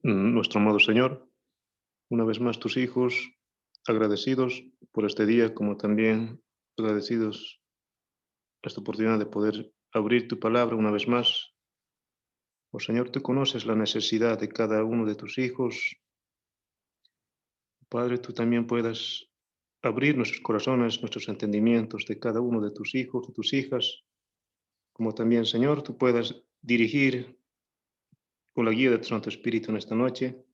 Nuestro amado Señor, una vez más tus hijos, agradecidos por este día, como también agradecidos esta oportunidad de poder abrir tu palabra una vez más. Oh Señor, tú conoces la necesidad de cada uno de tus hijos. Padre, tú también puedas abrir nuestros corazones, nuestros entendimientos de cada uno de tus hijos, de tus hijas, como también, Señor, tú puedas dirigir con la guía de tu Santo Espíritu en esta noche.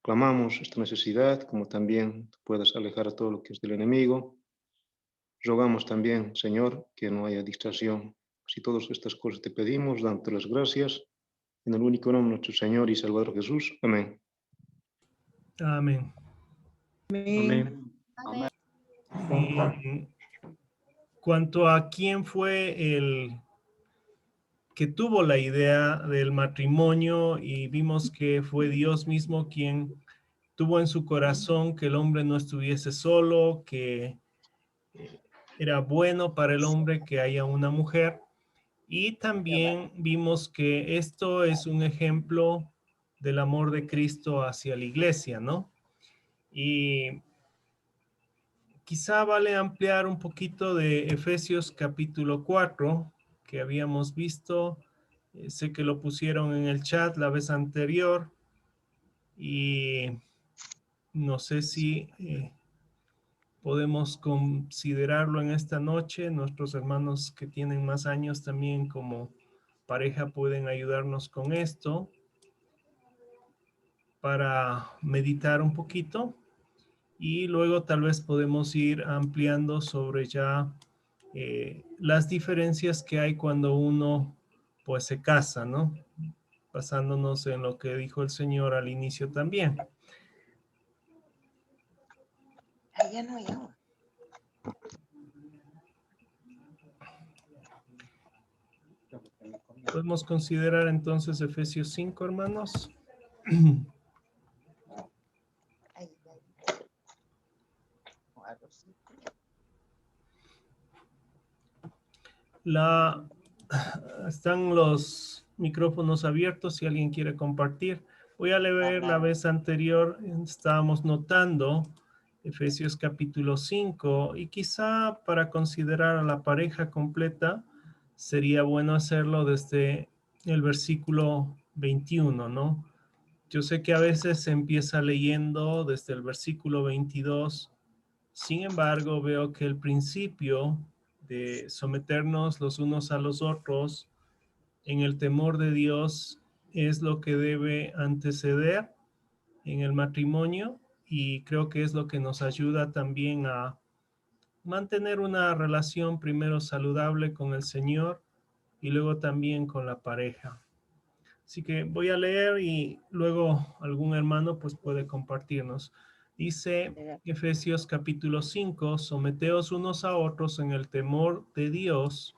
Clamamos esta necesidad, como también tú puedas alejar a todo lo que es del enemigo. Rogamos también, Señor, que no haya distracción. Si todas estas cosas te pedimos, dándote las gracias, en el único nombre de nuestro Señor y Salvador Jesús. Amén. Amén. Amén. Amén. Y cuanto a quién fue el que tuvo la idea del matrimonio, y vimos que fue Dios mismo quien tuvo en su corazón que el hombre no estuviese solo, que era bueno para el hombre que haya una mujer. Y también vimos que esto es un ejemplo del amor de Cristo hacia la iglesia, ¿no? Y quizá vale ampliar un poquito de Efesios capítulo 4, que habíamos visto. Sé que lo pusieron en el chat la vez anterior y no sé si podemos considerarlo en esta noche. Nuestros hermanos que tienen más años también como pareja pueden ayudarnos con esto para meditar un poquito. Y luego tal vez podemos ir ampliando sobre ya las diferencias que hay cuando uno pues se casa, ¿no? Basándonos en lo que dijo el Señor al inicio también. Allá no hay agua. Podemos considerar entonces Efesios 5, hermanos. Ahí, ahí. O algo así. Están los micrófonos abiertos si alguien quiere compartir. Voy a leer la vez anterior, estábamos notando Efesios capítulo 5 y quizá para considerar a la pareja completa sería bueno hacerlo desde el versículo 21, ¿no? Yo sé que a veces se empieza leyendo desde el versículo 22. Sin embargo, veo que el principio de someternos los unos a los otros en el temor de Dios es lo que debe anteceder en el matrimonio, y creo que es lo que nos ayuda también a mantener una relación primero saludable con el Señor y luego también con la pareja. Así que voy a leer y luego algún hermano pues puede compartirnos. Dice Efesios capítulo 5, someteos unos a otros en el temor de Dios.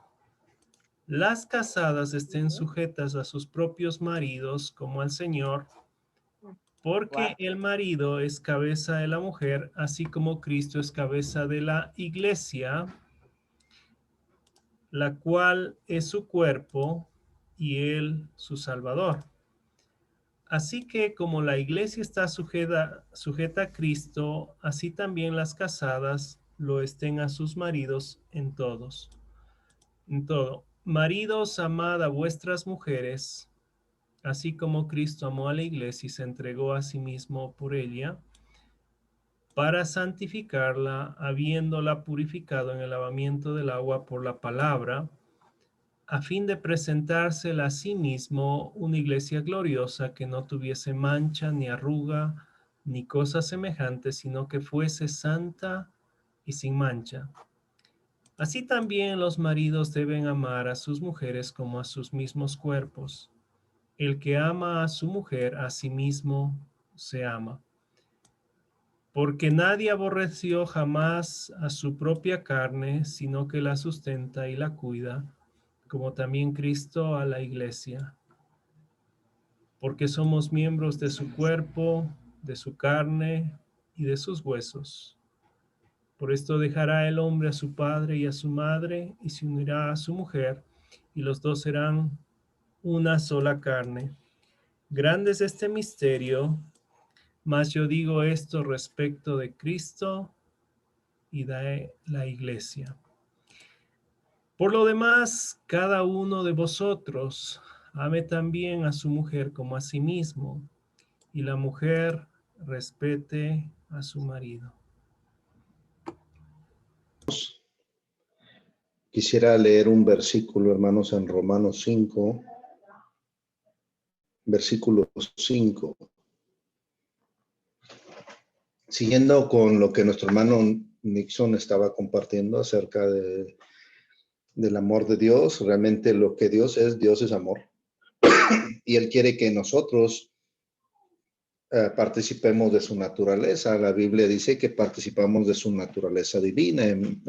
Las casadas estén sujetas a sus propios maridos como al Señor, porque el marido es cabeza de la mujer, así como Cristo es cabeza de la iglesia, la cual es su cuerpo y él su Salvador. Así que como la iglesia está sujeta a Cristo, así también las casadas lo estén a sus maridos en todo. Maridos, amad a vuestras mujeres, así como Cristo amó a la iglesia y se entregó a sí mismo por ella, para santificarla, habiéndola purificado en el lavamiento del agua por la palabra, a fin de presentársela a sí mismo una iglesia gloriosa que no tuviese mancha, ni arruga, ni cosa semejante, sino que fuese santa y sin mancha. Así también los maridos deben amar a sus mujeres como a sus mismos cuerpos. El que ama a su mujer, a sí mismo se ama. Porque nadie aborreció jamás a su propia carne, sino que la sustenta y la cuida, como también Cristo a la iglesia. Porque somos miembros de su cuerpo, de su carne y de sus huesos. Por esto dejará el hombre a su padre y a su madre, y se unirá a su mujer, y los dos serán una sola carne. Grande es este misterio, mas yo digo esto respecto de Cristo y de la iglesia. Por lo demás, cada uno de vosotros ame también a su mujer como a sí mismo, y la mujer respete a su marido. Quisiera leer un versículo, hermanos, en Romanos 5, versículo 5. Siguiendo con lo que nuestro hermano Nixon estaba compartiendo acerca del amor de Dios, realmente lo que Dios es amor. Y Él quiere que nosotros participemos de su naturaleza. La Biblia dice que participamos de su naturaleza divina. En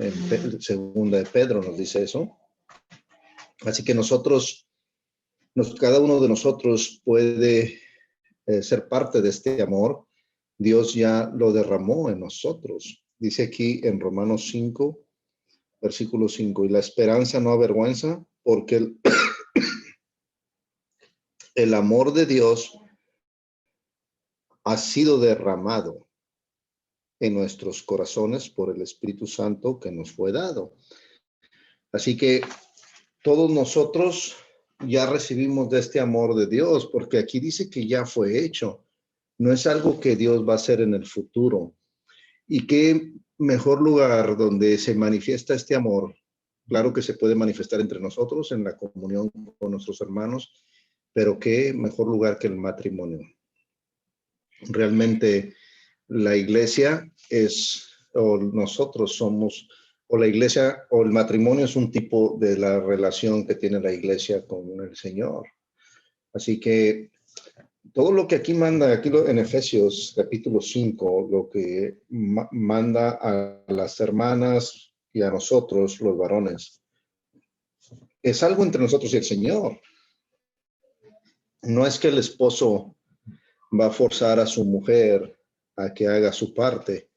segunda de Pedro nos dice eso. Así que cada uno de nosotros puede ser parte de este amor. Dios ya lo derramó en nosotros. Dice aquí en Romanos 5, versículo 5, y la esperanza no avergüenza, porque el amor de Dios ha sido derramado en nuestros corazones por el Espíritu Santo que nos fue dado. Así que todos nosotros ya recibimos de este amor de Dios, porque aquí dice que ya fue hecho. No es algo que Dios va a hacer en el futuro. Y qué mejor lugar donde se manifiesta este amor. Claro que se puede manifestar entre nosotros en la comunión con nuestros hermanos, pero qué mejor lugar que el matrimonio. Realmente la iglesia o nosotros somos, o la iglesia, o el matrimonio es un tipo de la relación que tiene la iglesia con el Señor. Así que todo lo que aquí manda, en Efesios capítulo 5, lo que manda a las hermanas y a nosotros, los varones, es algo entre nosotros y el Señor. No es que el esposo va a forzar a su mujer a que haga su parte,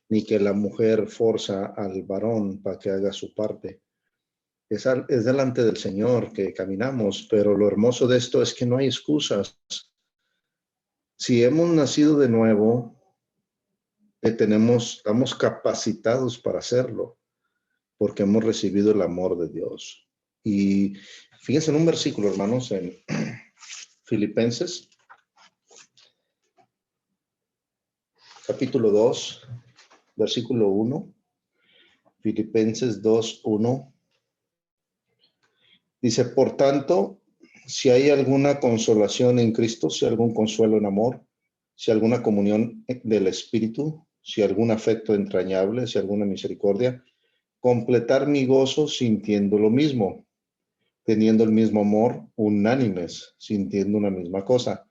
ni que la mujer forza al varón para que haga su parte. Es delante del Señor que caminamos, pero lo hermoso de esto es que no hay excusas. Si hemos nacido de nuevo, estamos capacitados para hacerlo, porque hemos recibido el amor de Dios. Y fíjense en un versículo, hermanos, en Filipenses, capítulo 2, versículo 1. Filipenses 2, 1. Dice, por tanto, si hay alguna consolación en Cristo, si algún consuelo en amor, si alguna comunión del Espíritu, si algún afecto entrañable, si alguna misericordia, completar mi gozo sintiendo lo mismo, teniendo el mismo amor, unánimes, sintiendo una misma cosa.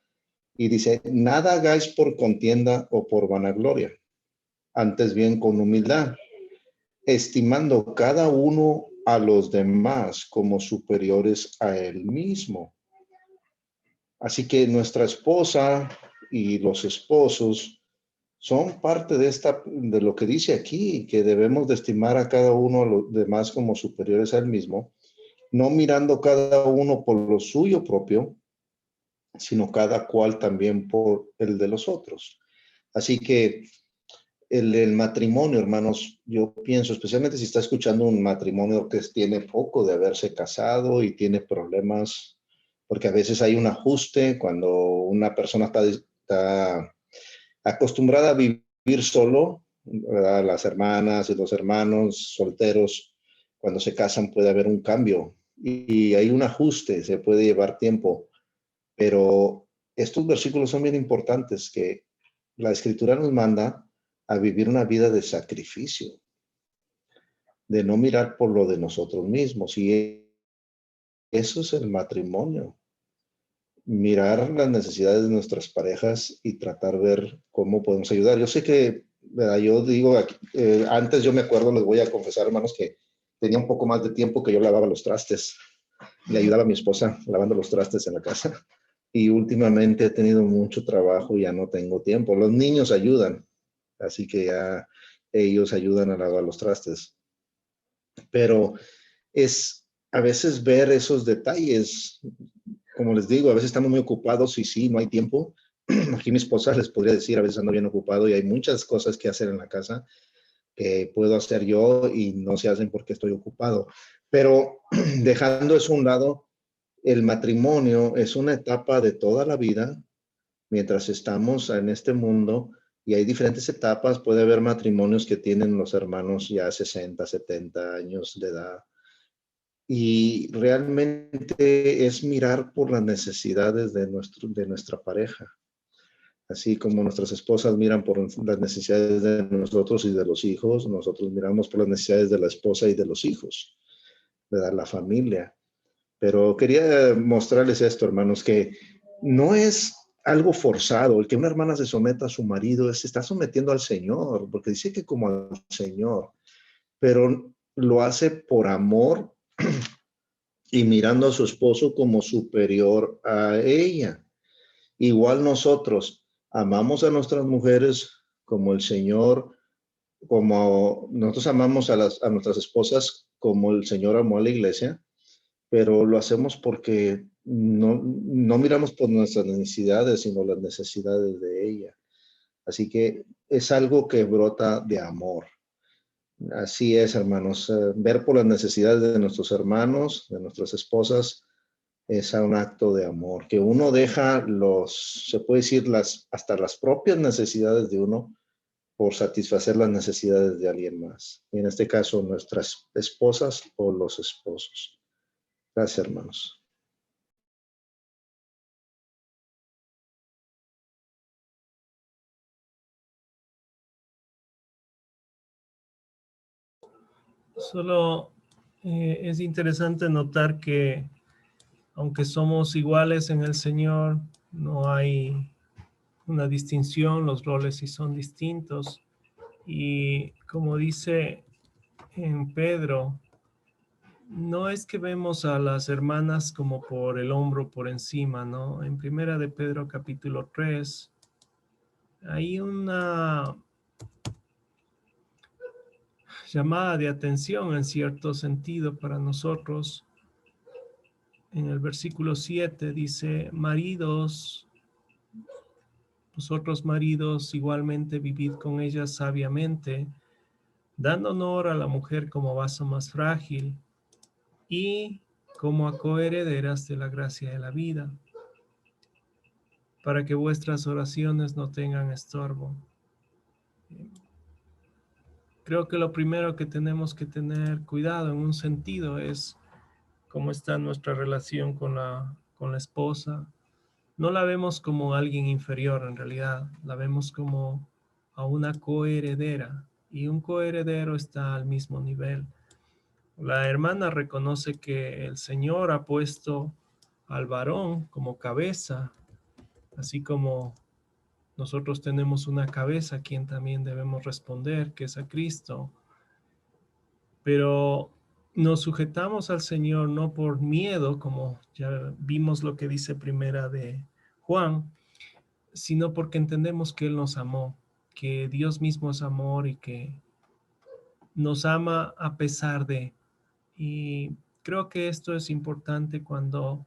Y dice, nada hagáis por contienda o por vanagloria, antes bien con humildad, estimando cada uno a los demás como superiores a él mismo. Así que nuestra esposa y los esposos son parte de lo que dice aquí, que debemos de estimar a cada uno a los demás como superiores a él mismo, no mirando cada uno por lo suyo propio, sino cada cual también por el de los otros. Así que el matrimonio, hermanos, yo pienso, especialmente si está escuchando un matrimonio que tiene poco de haberse casado y tiene problemas, porque a veces hay un ajuste cuando una persona está acostumbrada a vivir solo, ¿verdad? Las hermanas y los hermanos solteros, cuando se casan puede haber un cambio y hay un ajuste, se puede llevar tiempo, pero estos versículos son bien importantes, que la Escritura nos manda a vivir una vida de sacrificio, de no mirar por lo de nosotros mismos. Y eso es el matrimonio. Mirar las necesidades de nuestras parejas y tratar de ver cómo podemos ayudar. Yo sé que, ¿verdad? Yo digo, antes yo me acuerdo, les voy a confesar, hermanos, que tenía un poco más de tiempo que yo lavaba los trastes. Le ayudaba a mi esposa lavando los trastes en la casa. Y últimamente he tenido mucho trabajo y ya no tengo tiempo. Los niños ayudan, así que ya ellos ayudan a lavar los trastes. Pero es a veces ver esos detalles, como les digo, a veces estamos muy ocupados y sí, no hay tiempo. Aquí mi esposa les podría decir, a veces ando bien ocupado y hay muchas cosas que hacer en la casa que puedo hacer yo y no se hacen porque estoy ocupado. Pero dejando eso a un lado, el matrimonio es una etapa de toda la vida mientras estamos en este mundo y hay diferentes etapas. Puede haber matrimonios que tienen los hermanos ya 60, 70 años de edad. Y realmente es mirar por las necesidades de nuestra pareja. Así como nuestras esposas miran por las necesidades de nosotros y de los hijos, nosotros miramos por las necesidades de la esposa y de los hijos, de la familia. Pero quería mostrarles esto, hermanos, que no es algo forzado. El que una hermana se someta a su marido se está sometiendo al Señor, porque dice que como al Señor, pero lo hace por amor y mirando a su esposo como superior a ella. Igual nosotros amamos a nuestras mujeres como el Señor, como nosotros amamos a nuestras esposas como el Señor amó a la iglesia, pero lo hacemos porque no miramos por nuestras necesidades, sino las necesidades de ella. Así que es algo que brota de amor. Así es, hermanos, ver por las necesidades de nuestros hermanos, de nuestras esposas, es un acto de amor, que uno deja se puede decir, hasta las propias necesidades de uno por satisfacer las necesidades de alguien más. Y en este caso, nuestras esposas o los esposos. Gracias, hermanos. Solo es interesante notar que aunque somos iguales en el Señor, no hay una distinción, los roles sí son distintos. Y como dice en Pedro, no es que vemos a las hermanas como por el hombro, por encima, ¿no? En Primera de Pedro capítulo 3, hay una llamada de atención en cierto sentido para nosotros. En el versículo 7 dice, maridos, vosotros maridos igualmente vivid con ellas sabiamente, dando honor a la mujer como vaso más frágil y como a coherederas de la gracia de la vida, para que vuestras oraciones no tengan estorbo. Creo que lo primero que tenemos que tener cuidado en un sentido es cómo está nuestra relación con la esposa. No la vemos como alguien inferior en realidad, la vemos como a una coheredera y un coheredero está al mismo nivel. La hermana reconoce que el Señor ha puesto al varón como cabeza, así como nosotros tenemos una cabeza a quien también debemos responder, que es a Cristo. Pero nos sujetamos al Señor no por miedo, como ya vimos lo que dice Primera de Juan, sino porque entendemos que Él nos amó, que Dios mismo es amor y que nos ama a pesar de. Y creo que esto es importante cuando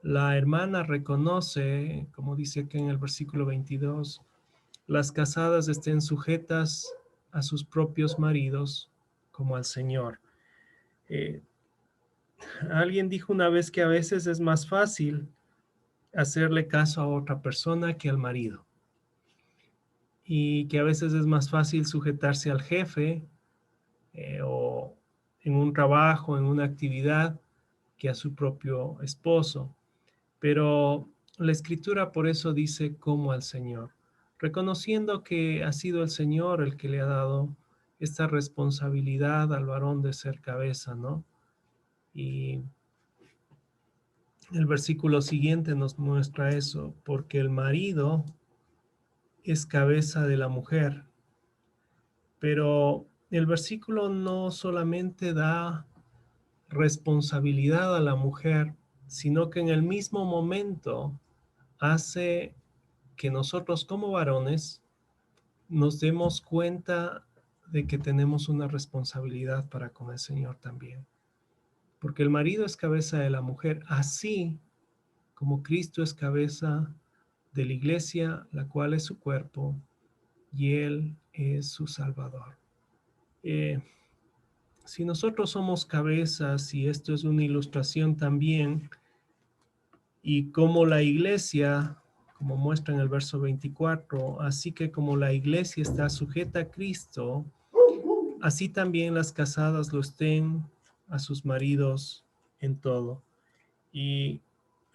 la hermana reconoce, como dice aquí en el versículo 22, las casadas estén sujetas a sus propios maridos como al Señor. Alguien dijo una vez que a veces es más fácil hacerle caso a otra persona que al marido. Y que a veces es más fácil sujetarse al jefe o en un trabajo, en una actividad, que a su propio esposo. Pero la Escritura por eso dice como al Señor, reconociendo que ha sido el Señor el que le ha dado esta responsabilidad al varón de ser cabeza, ¿no? Y el versículo siguiente nos muestra eso, porque el marido es cabeza de la mujer. Pero el versículo no solamente da responsabilidad a la mujer, sino que en el mismo momento hace que nosotros como varones nos demos cuenta de que tenemos una responsabilidad para con el Señor también. Porque el marido es cabeza de la mujer, así como Cristo es cabeza de la iglesia, la cual es su cuerpo, y Él es su Salvador. Si nosotros somos cabezas, y esto es una ilustración también, y como la iglesia, como muestra en el verso 24, así que como la iglesia está sujeta a Cristo, así también las casadas lo estén a sus maridos en todo. Y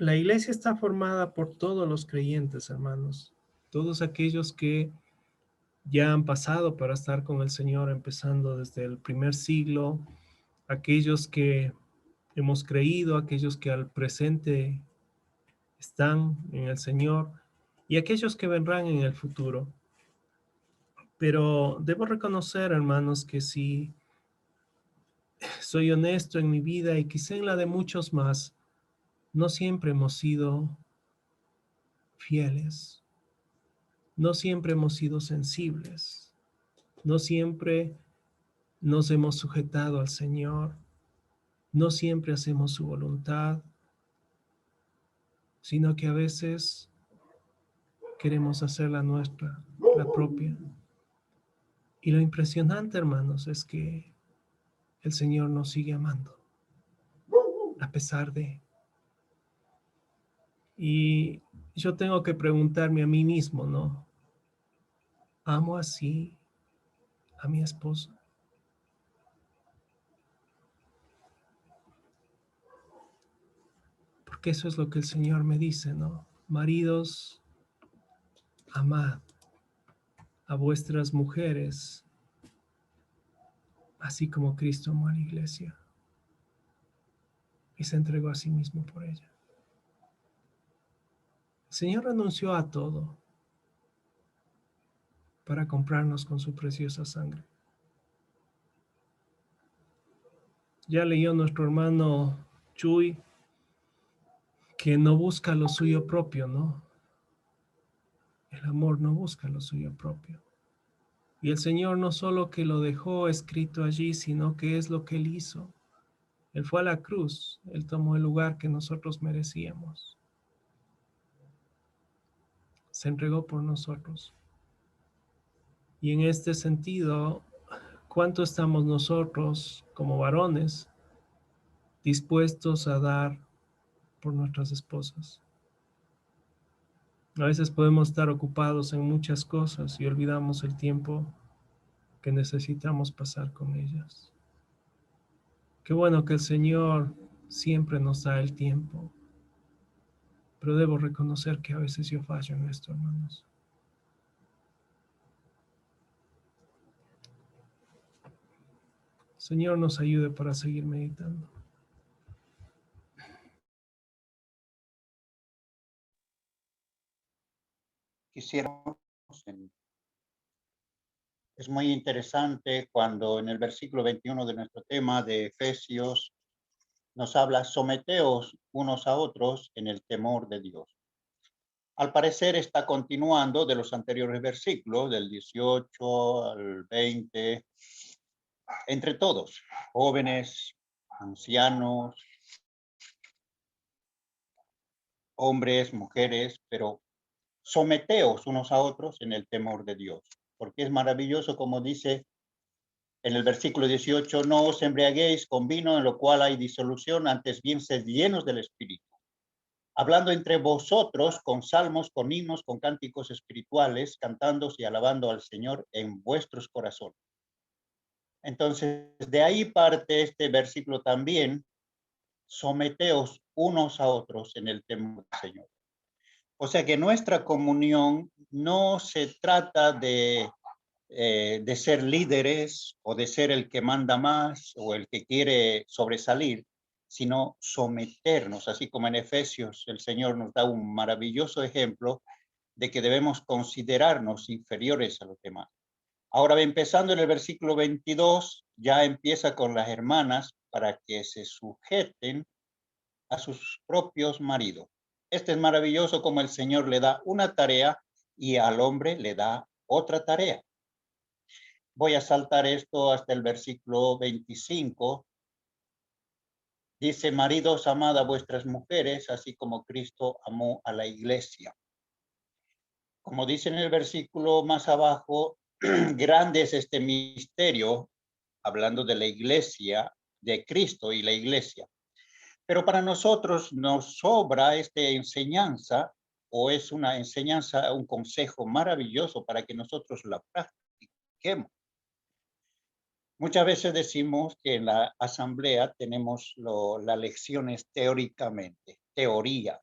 la iglesia está formada por todos los creyentes, hermanos, todos aquellos que ya han pasado para estar con el Señor, empezando desde el primer siglo, aquellos que hemos creído, aquellos que al presente están en el Señor y aquellos que vendrán en el futuro. Pero debo reconocer, hermanos, que si soy honesto en mi vida y quizá en la de muchos más, no siempre hemos sido fieles, no siempre hemos sido sensibles, no siempre nos hemos sujetado al Señor, no siempre hacemos su voluntad, sino que a veces queremos hacer la nuestra, la propia. Y lo impresionante, hermanos, es que el Señor nos sigue amando, a pesar de. Y yo tengo que preguntarme a mí mismo, ¿no? ¿Amo así a mi esposa? Porque eso es lo que el Señor me dice, ¿no? Maridos, amad a vuestras mujeres, así como Cristo amó a la iglesia y se entregó a sí mismo por ella. El Señor renunció a todo para comprarnos con su preciosa sangre. Ya leyó nuestro hermano Chuy que no busca lo suyo propio, ¿no? El amor no busca lo suyo propio. Y el Señor no solo que lo dejó escrito allí, sino que es lo que Él hizo. Él fue a la cruz, Él tomó el lugar que nosotros merecíamos. Se entregó por nosotros. Y en este sentido, ¿cuánto estamos nosotros como varones dispuestos a dar por nuestras esposas? A veces podemos estar ocupados en muchas cosas y olvidamos el tiempo que necesitamos pasar con ellas. Qué bueno que el Señor siempre nos da el tiempo, pero debo reconocer que a veces yo fallo en esto, hermanos. Señor, nos ayude para seguir meditando. Es muy interesante cuando en el versículo 21 de nuestro tema de Efesios nos habla, someteos unos a otros en el temor de Dios. Al parecer está continuando de los anteriores versículos, del 18 al 20, entre todos, jóvenes, ancianos, hombres, mujeres, pero someteos unos a otros en el temor de Dios, porque es maravilloso como dice en el versículo 18, no os embriaguéis con vino en lo cual hay disolución, antes bien sed llenos del Espíritu, hablando entre vosotros con salmos, con himnos, con cánticos espirituales, cantando y alabando al Señor en vuestros corazones. Entonces, de ahí parte este versículo también, someteos unos a otros en el temor del Señor. O sea que nuestra comunión no se trata de ser líderes o de ser el que manda más o el que quiere sobresalir, sino someternos, así como en Efesios el Señor nos da un maravilloso ejemplo de que debemos considerarnos inferiores a los demás. Ahora, empezando en el versículo 22, ya empieza con las hermanas para que se sujeten a sus propios maridos. Este es maravilloso como el Señor le da una tarea y al hombre le da otra tarea. Voy a saltar esto hasta el versículo 25 Dice, maridos, amad a vuestras mujeres, así como Cristo amó a la iglesia. Como dice en el versículo más abajo, grande es este misterio, hablando de la iglesia, de Cristo y la iglesia. Pero para nosotros nos sobra esta enseñanza, o es una enseñanza, un consejo maravilloso para que nosotros la practiquemos. Muchas veces decimos que en la asamblea tenemos las lecciones teóricamente, teoría,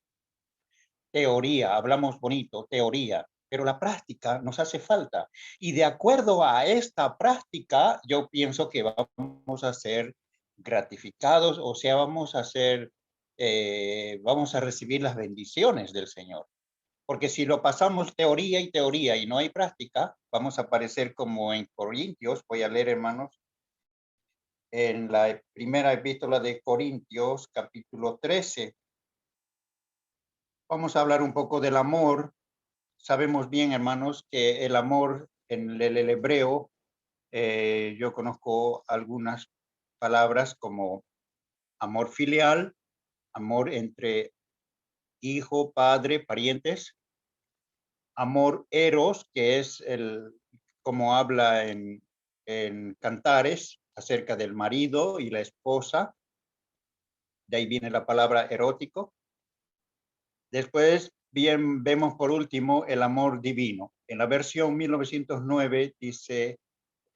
hablamos bonito, teoría, pero la práctica nos hace falta. Y de acuerdo a esta práctica, yo pienso que vamos a ser gratificados, o sea, vamos a recibir las bendiciones del Señor. Porque si lo pasamos teoría y no hay práctica, vamos a parecer como en Corintios. Voy a leer, hermanos, en la primera epístola de Corintios, capítulo 13. Vamos a hablar un poco del amor. Sabemos bien, hermanos, que el amor en el hebreo, yo conozco algunas palabras como amor filial, amor entre hijo, padre, parientes, amor eros, que es como habla en Cantares acerca del marido y la esposa, de ahí viene la palabra erótico. Después bien vemos por último el amor divino. En la versión 1909 dice,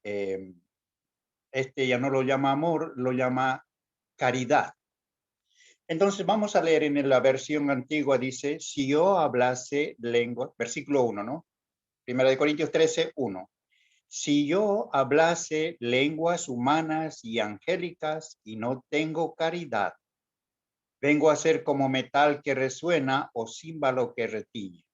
ya no lo llama amor, lo llama caridad. Entonces vamos a leer en la versión antigua, dice, si yo hablase lengua, versículo 1, ¿no? Primera de Corintios 13, 1. Si yo hablase lenguas humanas y angélicas y no tengo caridad, vengo a ser como metal que resuena o címbalo que retiñe.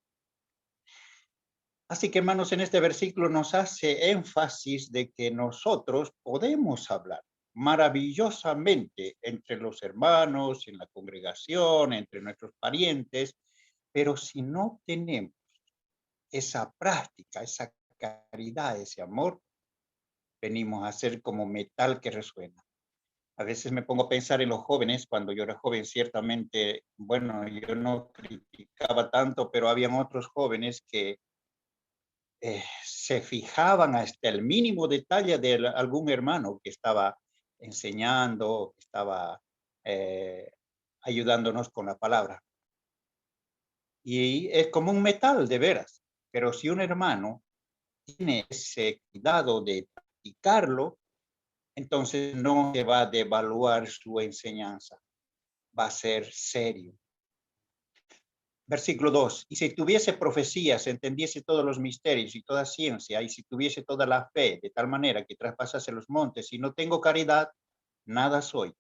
Así que, hermanos, en este versículo nos hace énfasis de que nosotros podemos hablar maravillosamente entre los hermanos, en la congregación, entre nuestros parientes, pero si no tenemos esa práctica, esa caridad, ese amor, venimos a ser como metal que resuena. A veces me pongo a pensar en los jóvenes. Cuando yo era joven, ciertamente, bueno, yo no criticaba tanto, pero habían otros jóvenes que se fijaban hasta el mínimo detalle de algún hermano que estaba enseñando, que estaba ayudándonos con la palabra. Y es como un metal, de veras. Pero si un hermano tiene ese cuidado de practicarlo, entonces no se va a devaluar su enseñanza. Va a ser serio. Versículo 2. Y si tuviese profecías, entendiese todos los misterios y toda ciencia, y si tuviese toda la fe, de tal manera que traspasase los montes, y no tengo caridad, nada soy.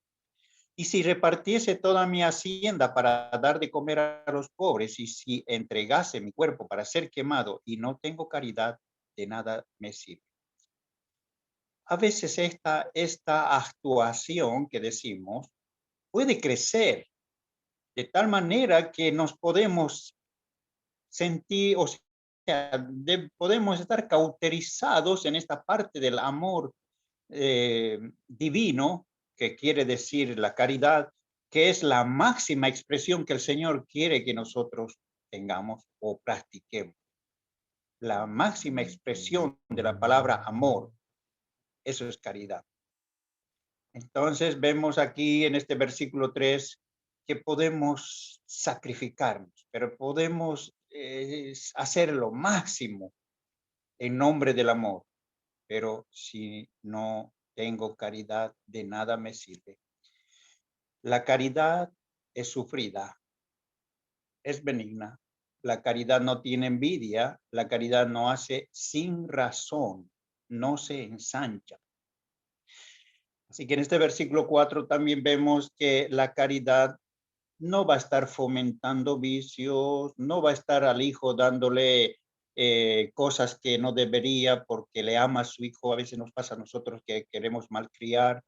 Y si repartiese toda mi hacienda para dar de comer a los pobres, y si entregase mi cuerpo para ser quemado, y no tengo caridad, de nada me sirve. A veces esta actuación que decimos puede crecer de tal manera que nos podemos sentir, o sea, podemos estar cauterizados en esta parte del amor divino, que quiere decir la caridad, que es la máxima expresión que el Señor quiere que nosotros tengamos o practiquemos. La máxima expresión de la palabra amor, eso es caridad. Entonces vemos aquí en este versículo 3 que podemos sacrificarnos, pero podemos hacer lo máximo en nombre del amor. Pero si no tengo caridad, de nada me sirve. La caridad es sufrida, es benigna. La caridad no tiene envidia, la caridad no hace sin razón, no se ensancha. Así que en este versículo 4 también vemos que la caridad no va a estar fomentando vicios, no va a estar al hijo dándole cosas que no debería porque le ama a su hijo. A veces nos pasa a nosotros que queremos malcriar.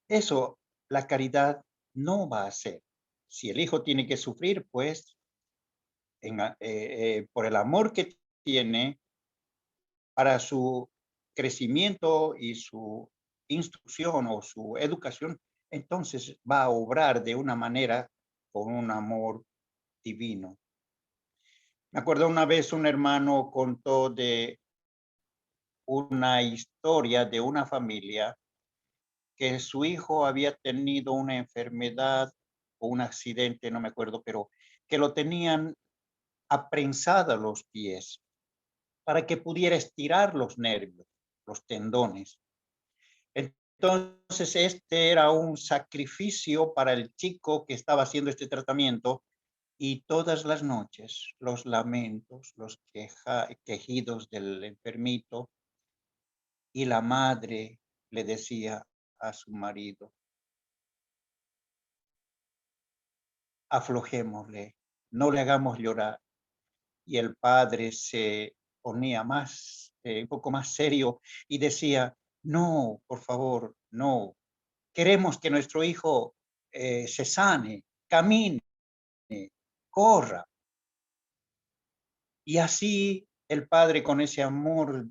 Eso la caridad no va a hacer. Si el hijo tiene que sufrir, pues por el amor que tiene para su crecimiento y su instrucción o su educación, entonces va a obrar de una manera con un amor divino. Me acuerdo una vez un hermano contó de una historia de una familia que su hijo había tenido una enfermedad o un accidente, no me acuerdo, pero que lo tenían aprensada los pies para que pudiera estirar los nervios, los tendones. Entonces, este era un sacrificio para el chico que estaba haciendo este tratamiento y todas las noches los lamentos, los quejidos del enfermito y la madre le decía a su marido, aflojémosle, no le hagamos llorar. Y el padre se ponía más, un poco más serio y decía, no, por favor, no. Queremos que nuestro hijo se sane, camine, corra. Y así el padre, con ese amor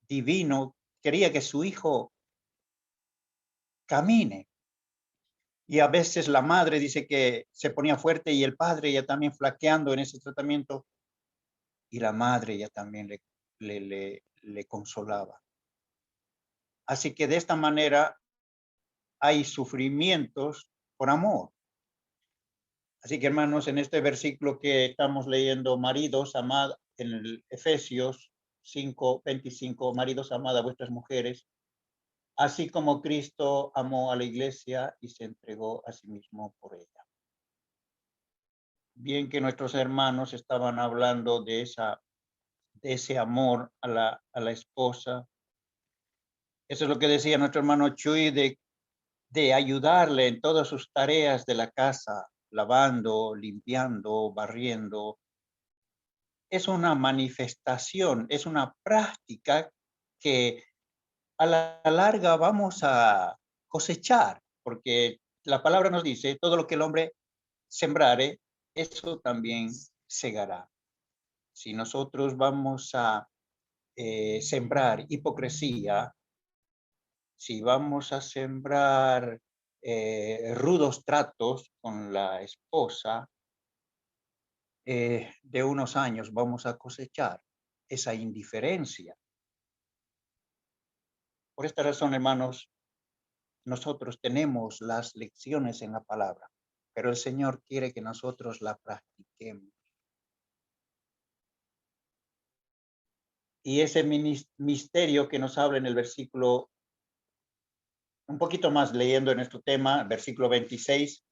divino, quería que su hijo camine. Y a veces la madre dice que se ponía fuerte y el padre ya también flaqueando en ese tratamiento y la madre ya también le consolaba. Así que de esta manera hay sufrimientos por amor. Así que, hermanos, en este versículo que estamos leyendo, maridos, amad, en el Efesios 5:25, maridos, amad a vuestras mujeres, así como Cristo amó a la iglesia y se entregó a sí mismo por ella. Bien que nuestros hermanos estaban hablando de ese amor a la esposa. Eso es lo que decía nuestro hermano Chuy, de ayudarle en todas sus tareas de la casa, lavando, limpiando, barriendo. Es una manifestación, es una práctica que a la larga vamos a cosechar, porque la palabra nos dice, todo lo que el hombre sembrare, eso también segará. Si nosotros vamos a sembrar hipocresía, si vamos a sembrar rudos tratos con la esposa, de unos años vamos a cosechar esa indiferencia. Por esta razón, hermanos, nosotros tenemos las lecciones en la palabra, pero el Señor quiere que nosotros la practiquemos. Y ese misterio que nos habla en el versículo, un poquito más leyendo en nuestro tema, versículo 26,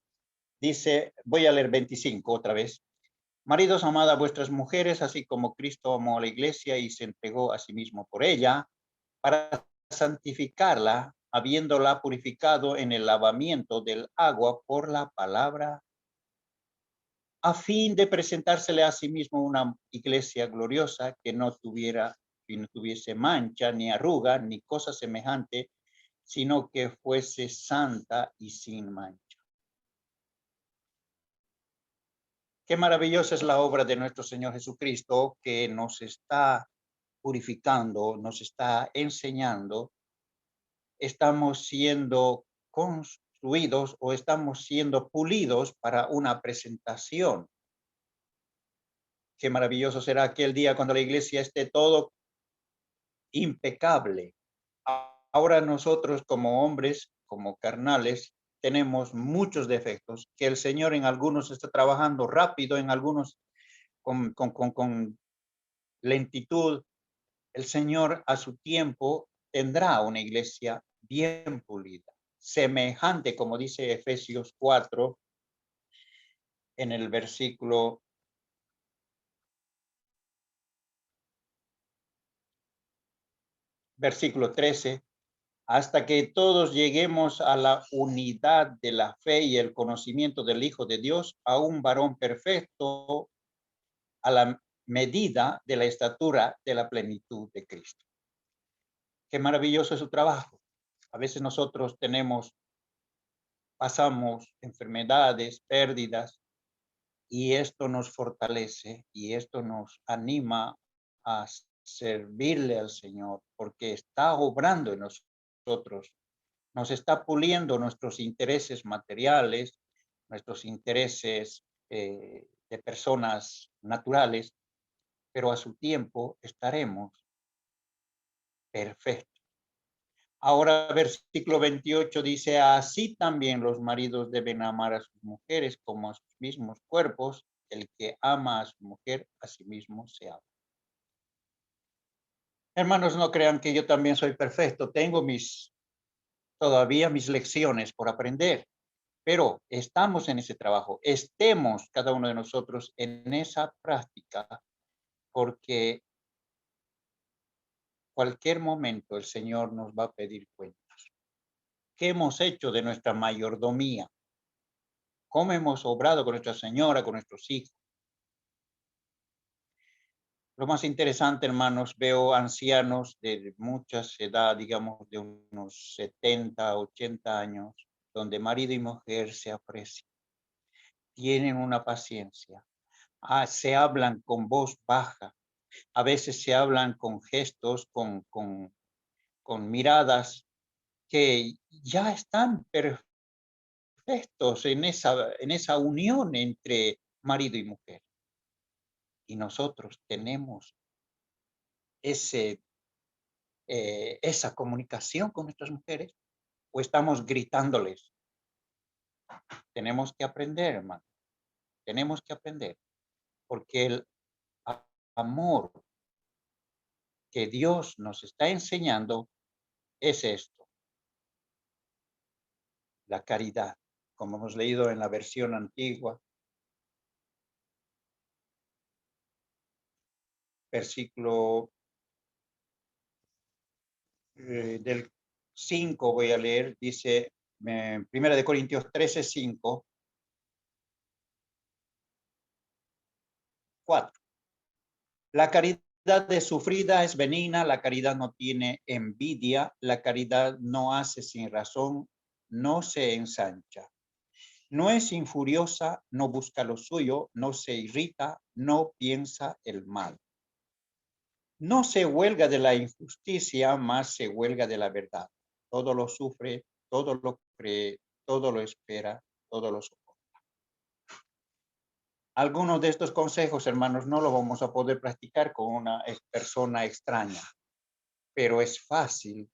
dice, voy a leer 25 otra vez. Maridos, amad a vuestras mujeres, así como Cristo amó a la iglesia y se entregó a sí mismo por ella, para santificarla, habiéndola purificado en el lavamiento del agua por la palabra, a fin de presentársele a sí mismo una iglesia gloriosa que no tuviese mancha, ni arruga, ni cosa semejante, sino que fuese santa y sin mancha. Qué maravillosa es la obra de nuestro Señor Jesucristo, que nos está purificando, nos está enseñando. Estamos siendo construidos o estamos siendo pulidos para una presentación. Qué maravilloso será aquel día cuando la iglesia esté todo impecable. Ahora nosotros como hombres, como carnales, tenemos muchos defectos, que el Señor en algunos está trabajando rápido, en algunos con lentitud. El Señor a su tiempo tendrá una iglesia bien pulida, semejante, como dice Efesios 4, en el versículo 13, hasta que todos lleguemos a la unidad de la fe y el conocimiento del Hijo de Dios, a un varón perfecto, a la medida de la estatura de la plenitud de Cristo. Qué maravilloso es su trabajo. A veces nosotros pasamos enfermedades, pérdidas, y esto nos fortalece y esto nos anima a servirle al Señor, porque está obrando en nosotros Nos está puliendo nuestros intereses materiales, nuestros intereses de personas naturales, pero a su tiempo estaremos perfectos. Ahora, versículo 28 dice, así también los maridos deben amar a sus mujeres como a sus mismos cuerpos. El que ama a su mujer, a sí mismo se ama. Hermanos, no crean que yo también soy perfecto. Tengo todavía mis lecciones por aprender, pero estamos en ese trabajo. Estemos cada uno de nosotros en esa práctica, porque cualquier momento el Señor nos va a pedir cuentas. ¿Qué hemos hecho de nuestra mayordomía? ¿Cómo hemos obrado con nuestra señora, con nuestros hijos? Lo más interesante, hermanos, veo ancianos de muchas edades, digamos de unos 70, 80 años, donde marido y mujer se aprecian, tienen una paciencia, se hablan con voz baja, a veces se hablan con gestos, con miradas que ya están perfectos en esa unión entre marido y mujer. Y nosotros tenemos esa comunicación con nuestras mujeres, o estamos gritándoles. Tenemos que aprender, hermano. Tenemos que aprender, porque el amor que Dios nos está enseñando es esto, la caridad, como hemos leído en la versión antigua, versículo del 5 voy a leer, dice, 1 Corintios 13, 5, 4. La caridad de sufrida es benigna, la caridad no tiene envidia, la caridad no hace sin razón, no se ensancha, no es injuriosa, no busca lo suyo, no se irrita, no piensa el mal. No se huelga de la injusticia, más se huelga de la verdad. Todo lo sufre, todo lo cree, todo lo espera, todo lo soporta. Algunos de estos consejos, hermanos, no lo vamos a poder practicar con una persona extraña, pero es fácil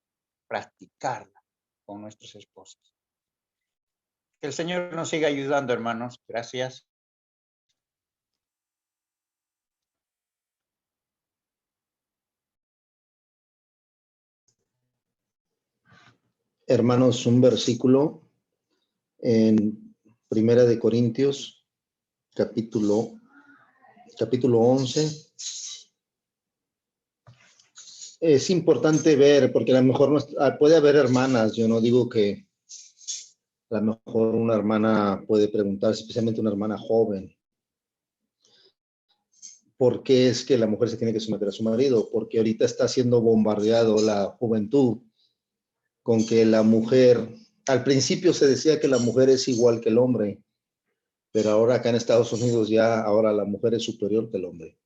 practicarla con nuestras esposas. Que el Señor nos siga ayudando, hermanos. Gracias. Hermanos, un versículo en 1 Corintios, capítulo 11. Es importante ver, porque a lo mejor puede haber hermanas, yo no digo que a lo mejor una hermana puede preguntar, especialmente una hermana joven, ¿por qué es que la mujer se tiene que someter a su marido? Porque ahorita está siendo bombardeado la juventud con que la mujer, al principio se decía que la mujer es igual que el hombre, pero ahora acá en Estados Unidos ahora la mujer es superior que el hombre.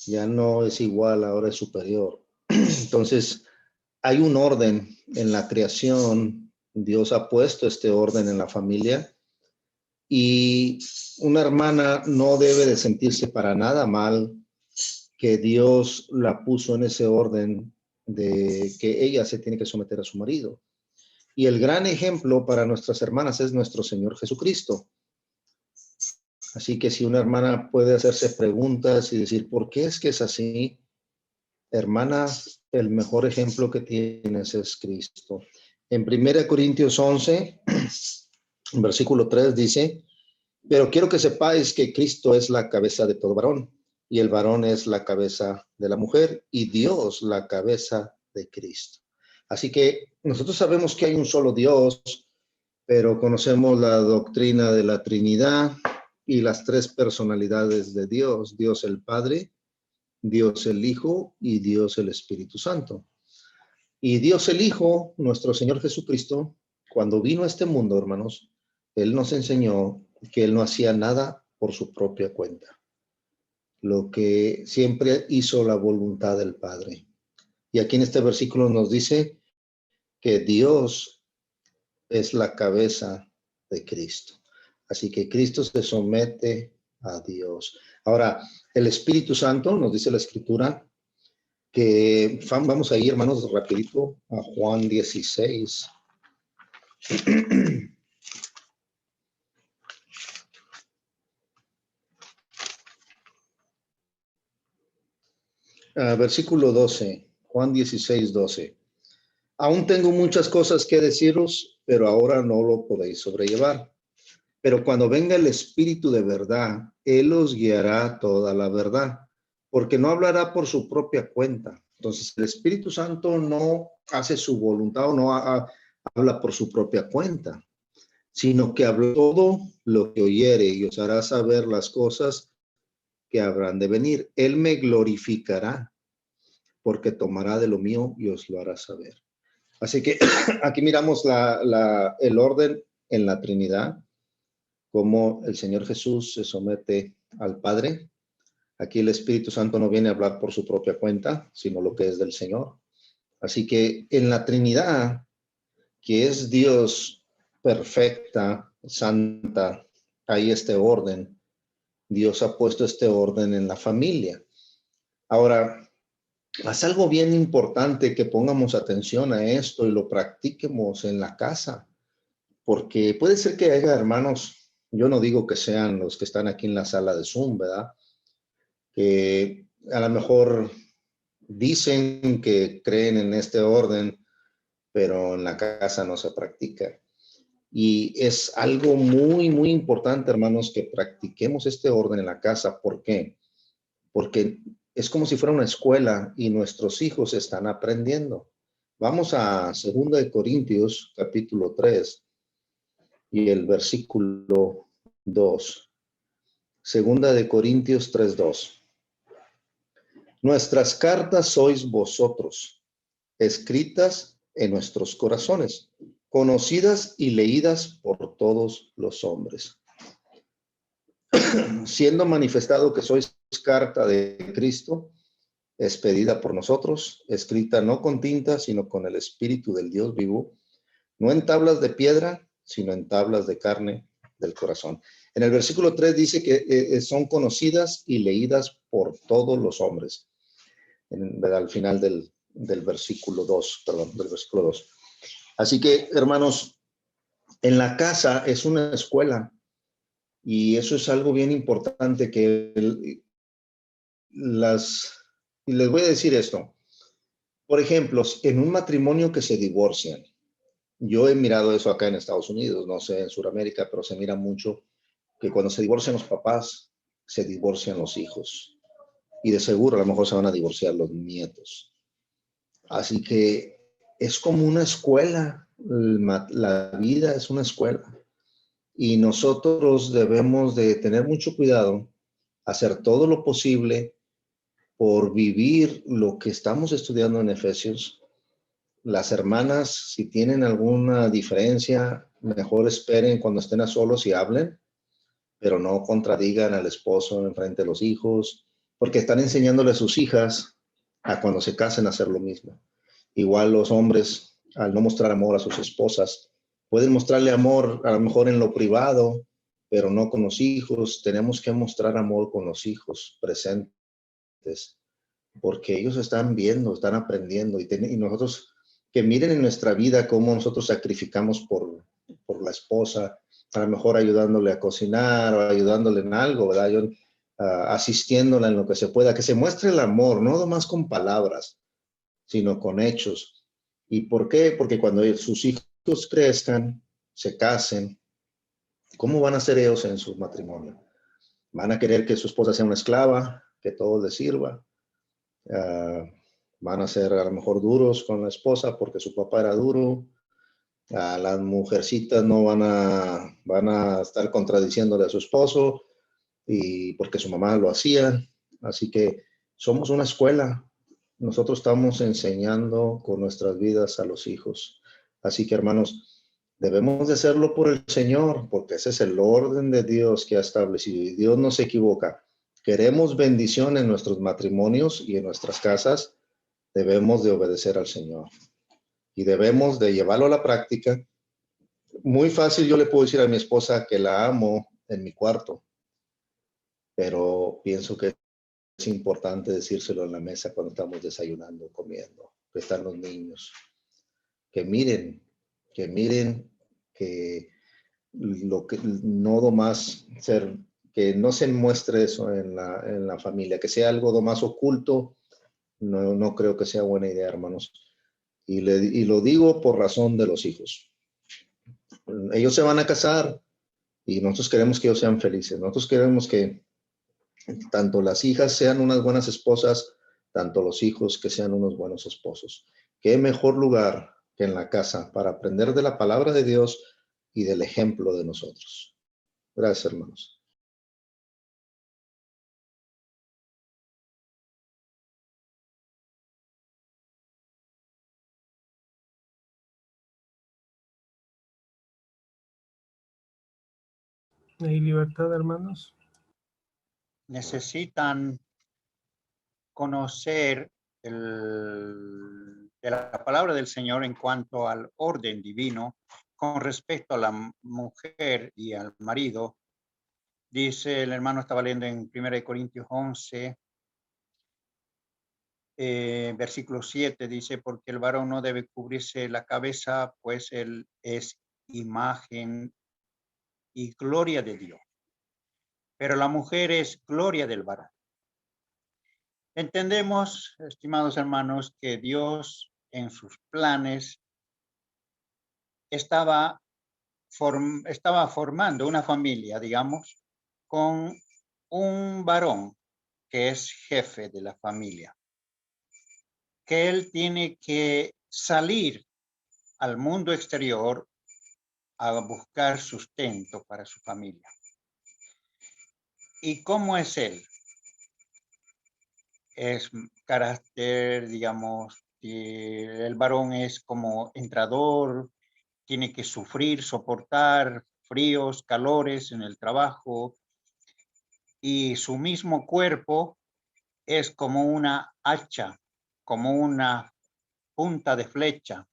Ya no es igual, ahora es superior. Entonces, hay un orden en la creación. Dios ha puesto este orden en la familia y una hermana no debe de sentirse para nada mal que Dios la puso en ese orden de que ella se tiene que someter a su marido. Y el gran ejemplo para nuestras hermanas es nuestro Señor Jesucristo. Así que si una hermana puede hacerse preguntas y decir, ¿por qué es que es así? Hermana, el mejor ejemplo que tienes es Cristo. En 1 Corintios 11, versículo 3 dice, pero quiero que sepáis que Cristo es la cabeza de todo varón, y el varón es la cabeza de la mujer, y Dios la cabeza de Cristo. Así que nosotros sabemos que hay un solo Dios, pero conocemos la doctrina de la Trinidad y las tres personalidades de Dios, Dios el Padre, Dios el Hijo y Dios el Espíritu Santo. Y Dios el Hijo, nuestro Señor Jesucristo, cuando vino a este mundo, hermanos, Él nos enseñó que Él no hacía nada por su propia cuenta, lo que siempre hizo la voluntad del Padre. Y aquí en este versículo nos dice que Dios es la cabeza de Cristo. Así que Cristo se somete a Dios. Ahora, el Espíritu Santo, nos dice la Escritura, que vamos a ir, hermanos, rapidito a Juan 16. Versículo 12, Juan 16, 12. Aún tengo muchas cosas que deciros, pero ahora no lo podéis sobrellevar. Pero cuando venga el Espíritu de verdad, Él os guiará a toda la verdad, porque no hablará por su propia cuenta. Entonces, el Espíritu Santo no hace su voluntad o no habla por su propia cuenta, sino que habla todo lo que oyere y os hará saber las cosas que habrán de venir. Él me glorificará, porque tomará de lo mío y os lo hará saber. Así que aquí miramos el orden en la Trinidad, cómo el Señor Jesús se somete al Padre. Aquí el Espíritu Santo no viene a hablar por su propia cuenta, sino lo que es del Señor. Así que en la Trinidad, que es Dios perfecta, santa, hay este orden. Dios ha puesto este orden en la familia. Ahora, es algo bien importante que pongamos atención a esto y lo practiquemos en la casa, porque puede ser que haya hermanos, yo no digo que sean los que están aquí en la sala de Zoom, ¿verdad? Que a lo mejor dicen que creen en este orden, pero en la casa no se practica. Y es algo muy, muy importante, hermanos, que practiquemos este orden en la casa. ¿Por qué? Porque es como si fuera una escuela y nuestros hijos están aprendiendo. Vamos a 2 de Corintios, capítulo 3, y el versículo 2. 2 de Corintios 3, 2. Nuestras cartas sois vosotros, escritas en nuestros corazones, conocidas y leídas por todos los hombres. Siendo manifestado que sois carta de Cristo, expedida por nosotros, escrita no con tinta, sino con el Espíritu del Dios vivo, no en tablas de piedra, sino en tablas de carne del corazón. En el versículo 3 dice que son conocidas y leídas por todos los hombres. Al final del versículo 2, perdón, del versículo 2. Así que, hermanos, en la casa es una escuela y eso es algo bien importante que y les voy a decir esto. Por ejemplo, en un matrimonio que se divorcian, yo he mirado eso acá en Estados Unidos, no sé, en Sudamérica, pero se mira mucho que cuando se divorcian los papás, se divorcian los hijos. Y de seguro a lo mejor se van a divorciar los nietos. Así que es como una escuela, la vida es una escuela. Y nosotros debemos de tener mucho cuidado, hacer todo lo posible por vivir lo que estamos estudiando en Efesios. Las hermanas, si tienen alguna diferencia, mejor esperen cuando estén a solos y hablen, pero no contradigan al esposo en frente de los hijos, porque están enseñándole a sus hijas a cuando se casen a hacer lo mismo. Igual los hombres, al no mostrar amor a sus esposas, pueden mostrarle amor a lo mejor en lo privado, pero no con los hijos. Tenemos que mostrar amor con los hijos presentes, porque ellos están viendo, están aprendiendo, y nosotros que miren en nuestra vida cómo nosotros sacrificamos por la esposa, a lo mejor ayudándole a cocinar o ayudándole en algo, ¿verdad? Asistiéndola en lo que se pueda, que se muestre el amor, no nomás con palabras, sino con hechos. ¿Y por qué? Porque cuando sus hijos crezcan, se casen, ¿cómo van a ser ellos en su matrimonio? ¿Van a querer que su esposa sea una esclava, que todo les sirva? Van a ser a lo mejor duros con la esposa porque su papá era duro. Las mujercitas no van a estar contradiciéndole a su esposo y porque su mamá lo hacía. Así que somos una escuela. Nosotros estamos enseñando con nuestras vidas a los hijos. Así que, hermanos, debemos de hacerlo por el Señor, porque ese es el orden de Dios que ha establecido y Dios no se equivoca. Queremos bendición en nuestros matrimonios y en nuestras casas, debemos de obedecer al Señor. y debemos de llevarlo a la práctica. Muy fácil, yo le puedo decir a mi esposa que la amo en mi cuarto, pero pienso que es importante decírselo en la mesa cuando estamos desayunando, comiendo, que están los niños, que miren que lo que no nomás ser, que no se muestre eso en la familia, que sea algo más oculto, no creo que sea buena idea, hermanos. Y lo digo por razón de los hijos. Ellos se van a casar y nosotros queremos que ellos sean felices. Nosotros queremos que tanto las hijas sean unas buenas esposas, tanto los hijos que sean unos buenos esposos. ¿Qué mejor lugar que en la casa para aprender de la palabra de Dios y del ejemplo de nosotros? Gracias, hermanos. ¿Hay libertad, hermanos? Necesitan conocer de la palabra del Señor en cuanto al orden divino con respecto a la mujer y al marido. Dice el hermano, estaba leyendo en 1 Corintios 11, versículo 7, dice, porque el varón no debe cubrirse la cabeza, pues él es imagen y gloria de Dios, pero la mujer es gloria del varón. Entendemos, estimados hermanos, que Dios en sus planes estaba formando una familia, digamos, con un varón que es jefe de la familia, que él tiene que salir al mundo exterior a buscar sustento para su familia. ¿Y cómo es él? Es carácter, digamos, el varón es como entrador, tiene que sufrir, soportar fríos, calores en el trabajo, y su mismo cuerpo es como una hacha, como una punta de flecha,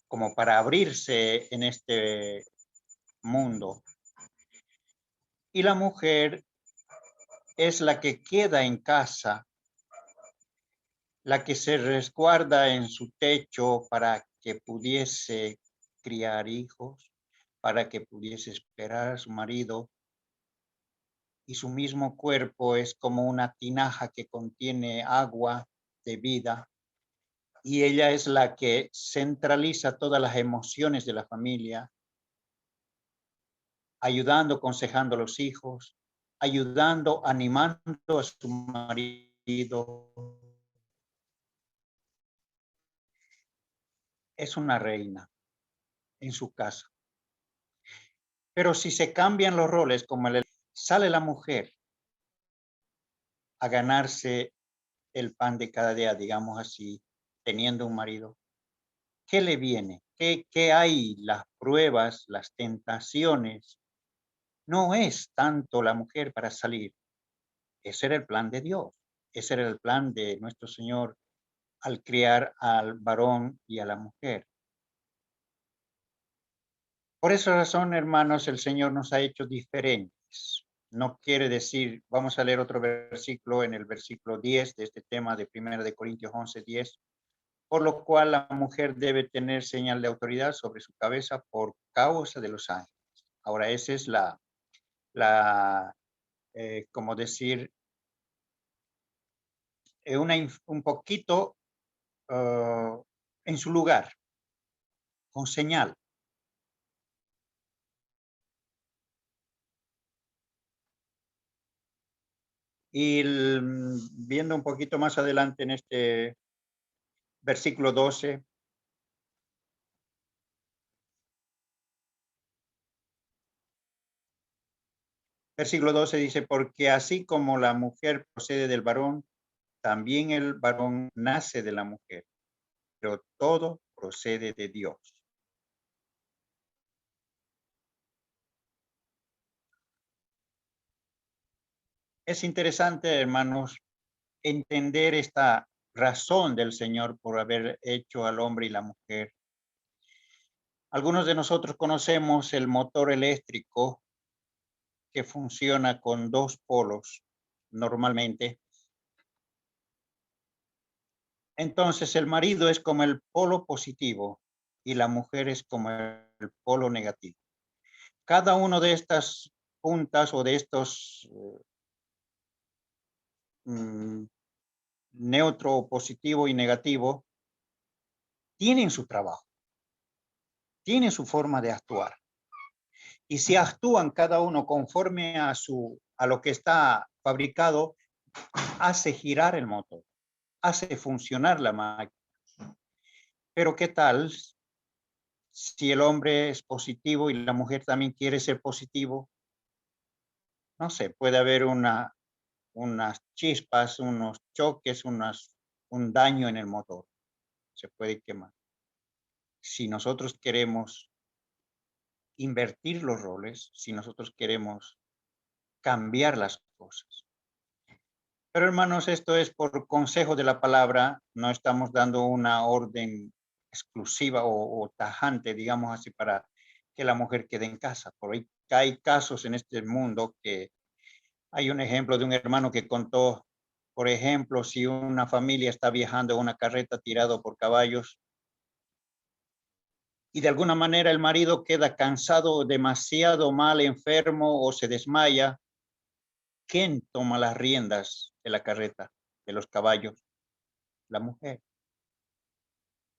como para abrirse en este mundo. Y la mujer es la que queda en casa, la que se resguarda en su techo para que pudiese criar hijos, para que pudiese esperar a su marido. Y su mismo cuerpo es como una tinaja que contiene agua de vida. Y ella es la que centraliza todas las emociones de la familia, ayudando, aconsejando a los hijos, ayudando, animando a su marido. Es una reina en su casa. Pero si se cambian los roles, como sale la mujer a ganarse el pan de cada día, digamos así, teniendo un marido, ¿qué le viene? ¿Qué hay? Las pruebas, las tentaciones. No es tanto la mujer para salir. Ese era el plan de Dios. Ese era el plan de nuestro Señor al crear al varón y a la mujer. Por esa razón, hermanos, el Señor nos ha hecho diferentes. No quiere decir, vamos a leer otro versículo en el versículo 10 de este tema de 1 Corintios 11, 10. Por lo cual la mujer debe tener señal de autoridad sobre su cabeza por causa de los ángeles. Ahora, esa es como decir, un poquito en su lugar, con señal. Y viendo un poquito más adelante en este versículo 12, versículo 12 dice, porque así como la mujer procede del varón, también el varón nace de la mujer, pero todo procede de Dios. Es interesante, hermanos, entender esta razón del Señor por haber hecho al hombre y la mujer. Algunos de nosotros conocemos el motor eléctrico que funciona con dos polos normalmente. Entonces el marido es como el polo positivo y la mujer es como el polo negativo. Cada uno de estas puntas o de estos neutro, positivo y negativo tienen su trabajo, tienen su forma de actuar. Y si actúan cada uno conforme a lo que está fabricado, hace girar el motor, hace funcionar la máquina. Pero ¿qué tal si el hombre es positivo y la mujer también quiere ser positivo? No sé, puede haber unas chispas, unos choques, un daño en el motor. Se puede quemar. Si nosotros queremos invertir los roles, si nosotros queremos cambiar las cosas. Pero hermanos, esto es por consejo de la palabra, no estamos dando una orden exclusiva o tajante, digamos así, para que la mujer quede en casa. Por ahí hay casos en este mundo que hay un ejemplo de un hermano que contó, por ejemplo, si una familia está viajando en una carreta tirado por caballos y de alguna manera el marido queda cansado, demasiado mal, enfermo o se desmaya, ¿quién toma las riendas de la carreta, de los caballos? La mujer.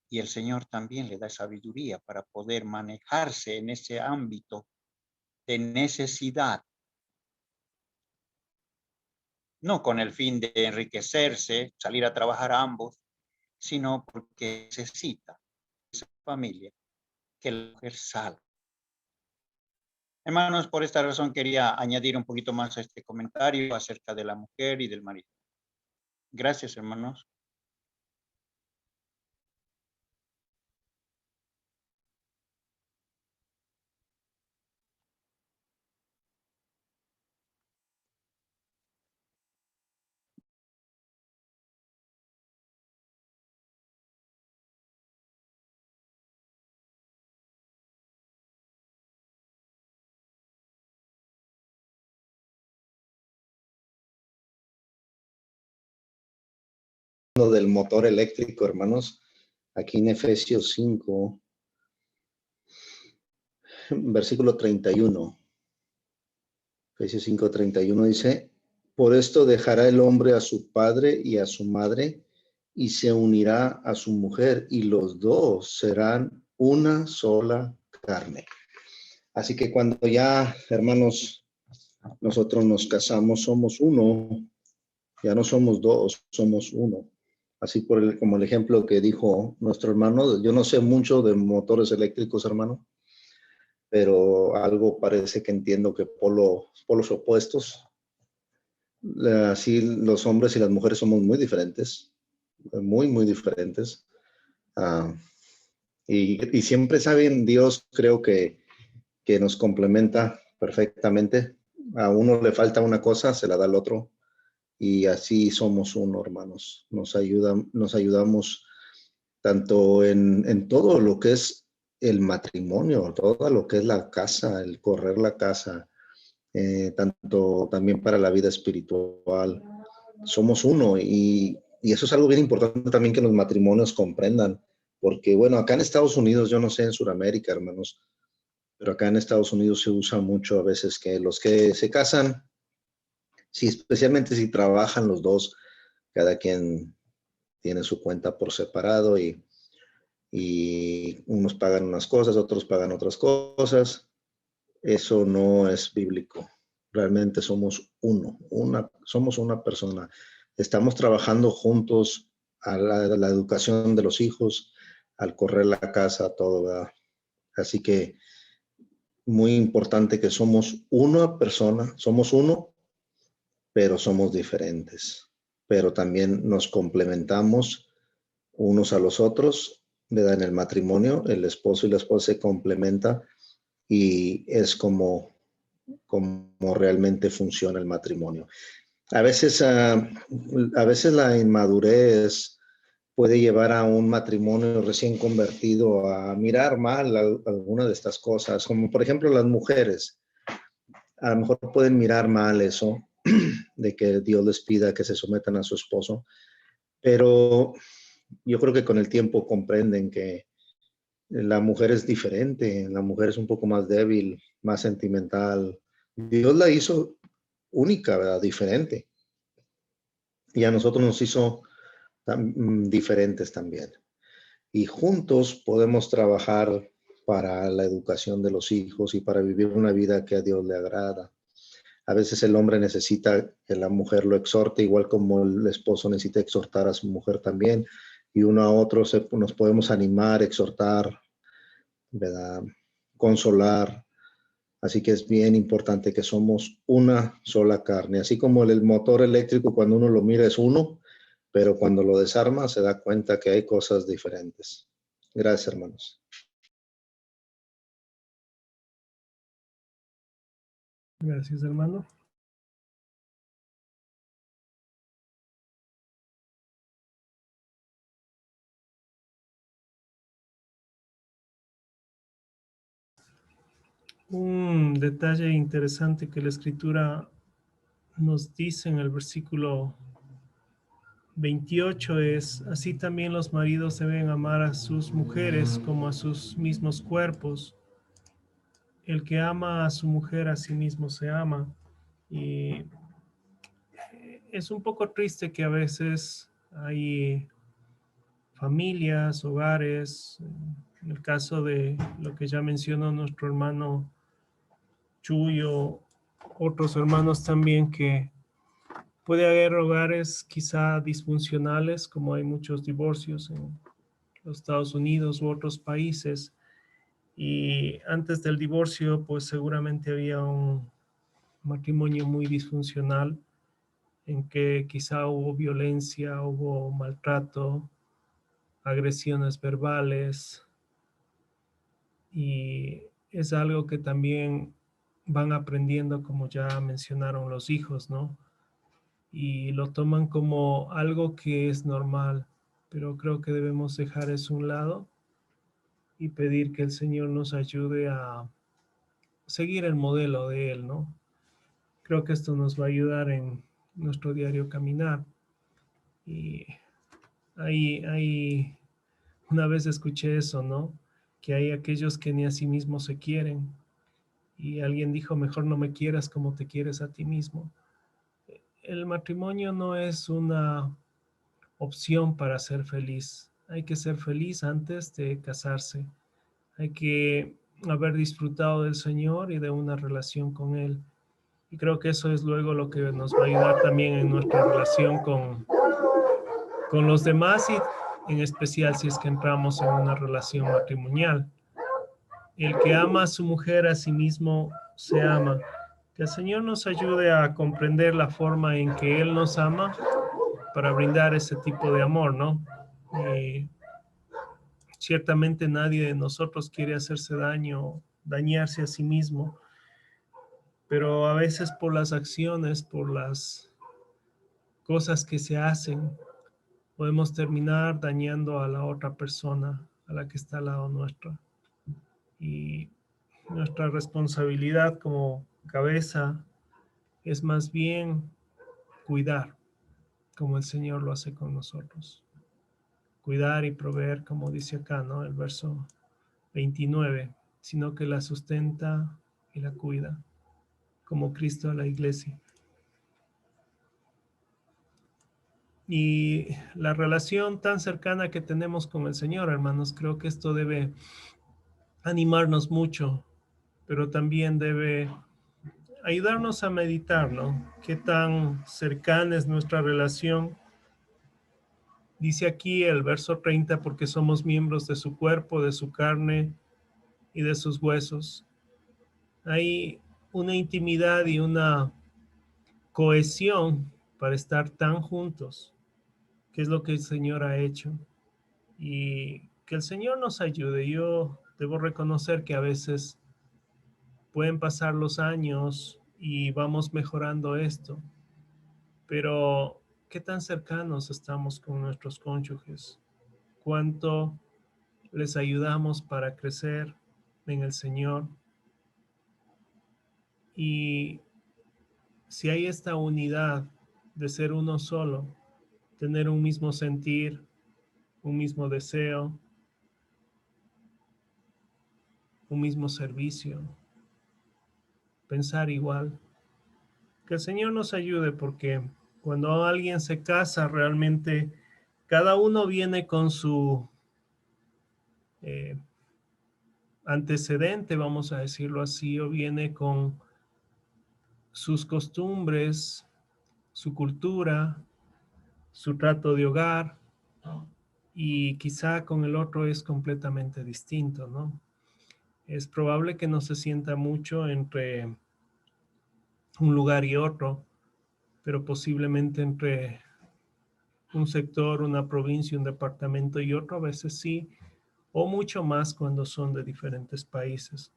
Y el Señor también le da sabiduría para poder manejarse en ese ámbito de necesidad. No con el fin de enriquecerse, salir a trabajar a ambos, sino porque necesita esa familia que la mujer salga. Hermanos, por esta razón quería añadir un poquito más a este comentario acerca de la mujer y del marido. Gracias, hermanos. Del motor eléctrico, hermanos, aquí en Efesios 5, versículo 31. Efesios 5, 31 dice, por esto dejará el hombre a su padre y a su madre y se unirá a su mujer y los dos serán una sola carne. Así que cuando ya, hermanos, nosotros nos casamos, somos uno, ya no somos dos, somos uno. Así como el ejemplo que dijo nuestro hermano, yo no sé mucho de motores eléctricos, hermano, pero algo parece que entiendo que polos opuestos, así los hombres y las mujeres somos muy diferentes, muy diferentes. Y siempre saben, Dios creo que nos complementa perfectamente. A uno le falta una cosa, se la da al otro. Y así somos uno, hermanos. Nos ayudamos tanto en todo lo que es el matrimonio, todo lo que es la casa, el correr la casa, tanto también para la vida espiritual. Somos uno y eso es algo bien importante también que los matrimonios comprendan, porque bueno, acá en Estados Unidos, yo no sé en Sudamérica, hermanos, pero acá en Estados Unidos se usa mucho a veces que los que se casan, sí, especialmente si trabajan los dos, cada quien tiene su cuenta por separado y unos pagan unas cosas, otros pagan otras cosas. Eso no es bíblico. Realmente somos somos una persona. Estamos trabajando juntos a la educación de los hijos, al correr la casa, todo, ¿verdad? Así que muy importante que somos una persona, somos uno, pero somos diferentes. Pero también nos complementamos unos a los otros, ¿verdad? En el matrimonio, el esposo y la esposa se complementan y es como realmente funciona el matrimonio. A veces la inmadurez puede llevar a un matrimonio recién convertido a mirar mal alguna de estas cosas, como por ejemplo las mujeres. A lo mejor pueden mirar mal eso, de que Dios les pida que se sometan a su esposo, pero yo creo que con el tiempo comprenden que la mujer es diferente, la mujer es un poco más débil, más sentimental. Dios la hizo única, ¿verdad? Diferente. Y a nosotros nos hizo diferentes también. Y juntos podemos trabajar para la educación de los hijos y para vivir una vida que a Dios le agrada. A veces el hombre necesita que la mujer lo exhorte, igual como el esposo necesita exhortar a su mujer también. Y uno a otro nos podemos animar, exhortar, ¿verdad? Consolar. Así que es bien importante que somos una sola carne. Así como el motor eléctrico, cuando uno lo mira es uno, pero cuando lo desarma se da cuenta que hay cosas diferentes. Gracias, hermanos. Gracias, hermano. Un detalle interesante que la Escritura nos dice en el versículo 28 es: así también los maridos deben amar a sus mujeres como a sus mismos cuerpos. El que ama a su mujer a sí mismo se ama. Y es un poco triste que a veces hay familias, hogares, en el caso de lo que ya mencionó nuestro hermano Chuyo, otros hermanos también, que puede haber hogares quizá disfuncionales, como hay muchos divorcios en los Estados Unidos u otros países, y antes del divorcio pues seguramente había un matrimonio muy disfuncional en que quizá hubo violencia, hubo maltrato, agresiones verbales, y es algo que también van aprendiendo, como ya mencionaron los hijos, ¿no? Y lo toman como algo que es normal, pero creo que debemos dejar eso a un lado y pedir que el Señor nos ayude a seguir el modelo de Él, ¿no? Creo que esto nos va a ayudar en nuestro diario caminar. Y una vez escuché eso, ¿no? Que hay aquellos que ni a sí mismos se quieren. Y alguien dijo: mejor no me quieras como te quieres a ti mismo. El matrimonio no es una opción para ser feliz. Hay que ser feliz antes de casarse. Hay que haber disfrutado del Señor y de una relación con Él. Y creo que eso es luego lo que nos va a ayudar también en nuestra relación con los demás, y en especial si es que entramos en una relación matrimonial. El que ama a su mujer a sí mismo se ama. Que el Señor nos ayude a comprender la forma en que Él nos ama para brindar ese tipo de amor, ¿no? Ciertamente nadie de nosotros quiere hacerse daño, dañarse a sí mismo, pero a veces por las acciones, por las cosas que se hacen, podemos terminar dañando a la otra persona, a la que está al lado nuestra. Y nuestra responsabilidad como cabeza es más bien cuidar, como el Señor lo hace con nosotros. Cuidar y proveer, como dice acá, ¿no? El verso 29, sino que la sustenta y la cuida, como Cristo a la iglesia. Y la relación tan cercana que tenemos con el Señor, hermanos, creo que esto debe animarnos mucho, pero también debe ayudarnos a meditar, ¿no? Qué tan cercana es nuestra relación. Dice aquí el verso 30: porque somos miembros de su cuerpo, de su carne y de sus huesos. Hay una intimidad y una cohesión para estar tan juntos, que es lo que el Señor ha hecho. Y que el Señor nos ayude. Yo debo reconocer que a veces pueden pasar los años y vamos mejorando esto, pero ¿qué tan cercanos estamos con nuestros cónyuges? cuánto les ayudamos para crecer en el Señor. Y si hay esta unidad de ser uno solo, tener un mismo sentir, un mismo deseo, un mismo servicio, pensar igual. Que el Señor nos ayude, porque cuando alguien se casa, realmente cada uno viene con su antecedente, vamos a decirlo así, o viene con sus costumbres, su cultura, su trato de hogar, y quizá con el otro es completamente distinto, ¿no? Es probable que no se sienta mucho entre un lugar y otro, pero posiblemente entre un sector, una provincia, un departamento y otro, a veces sí, o mucho más cuando son de diferentes países.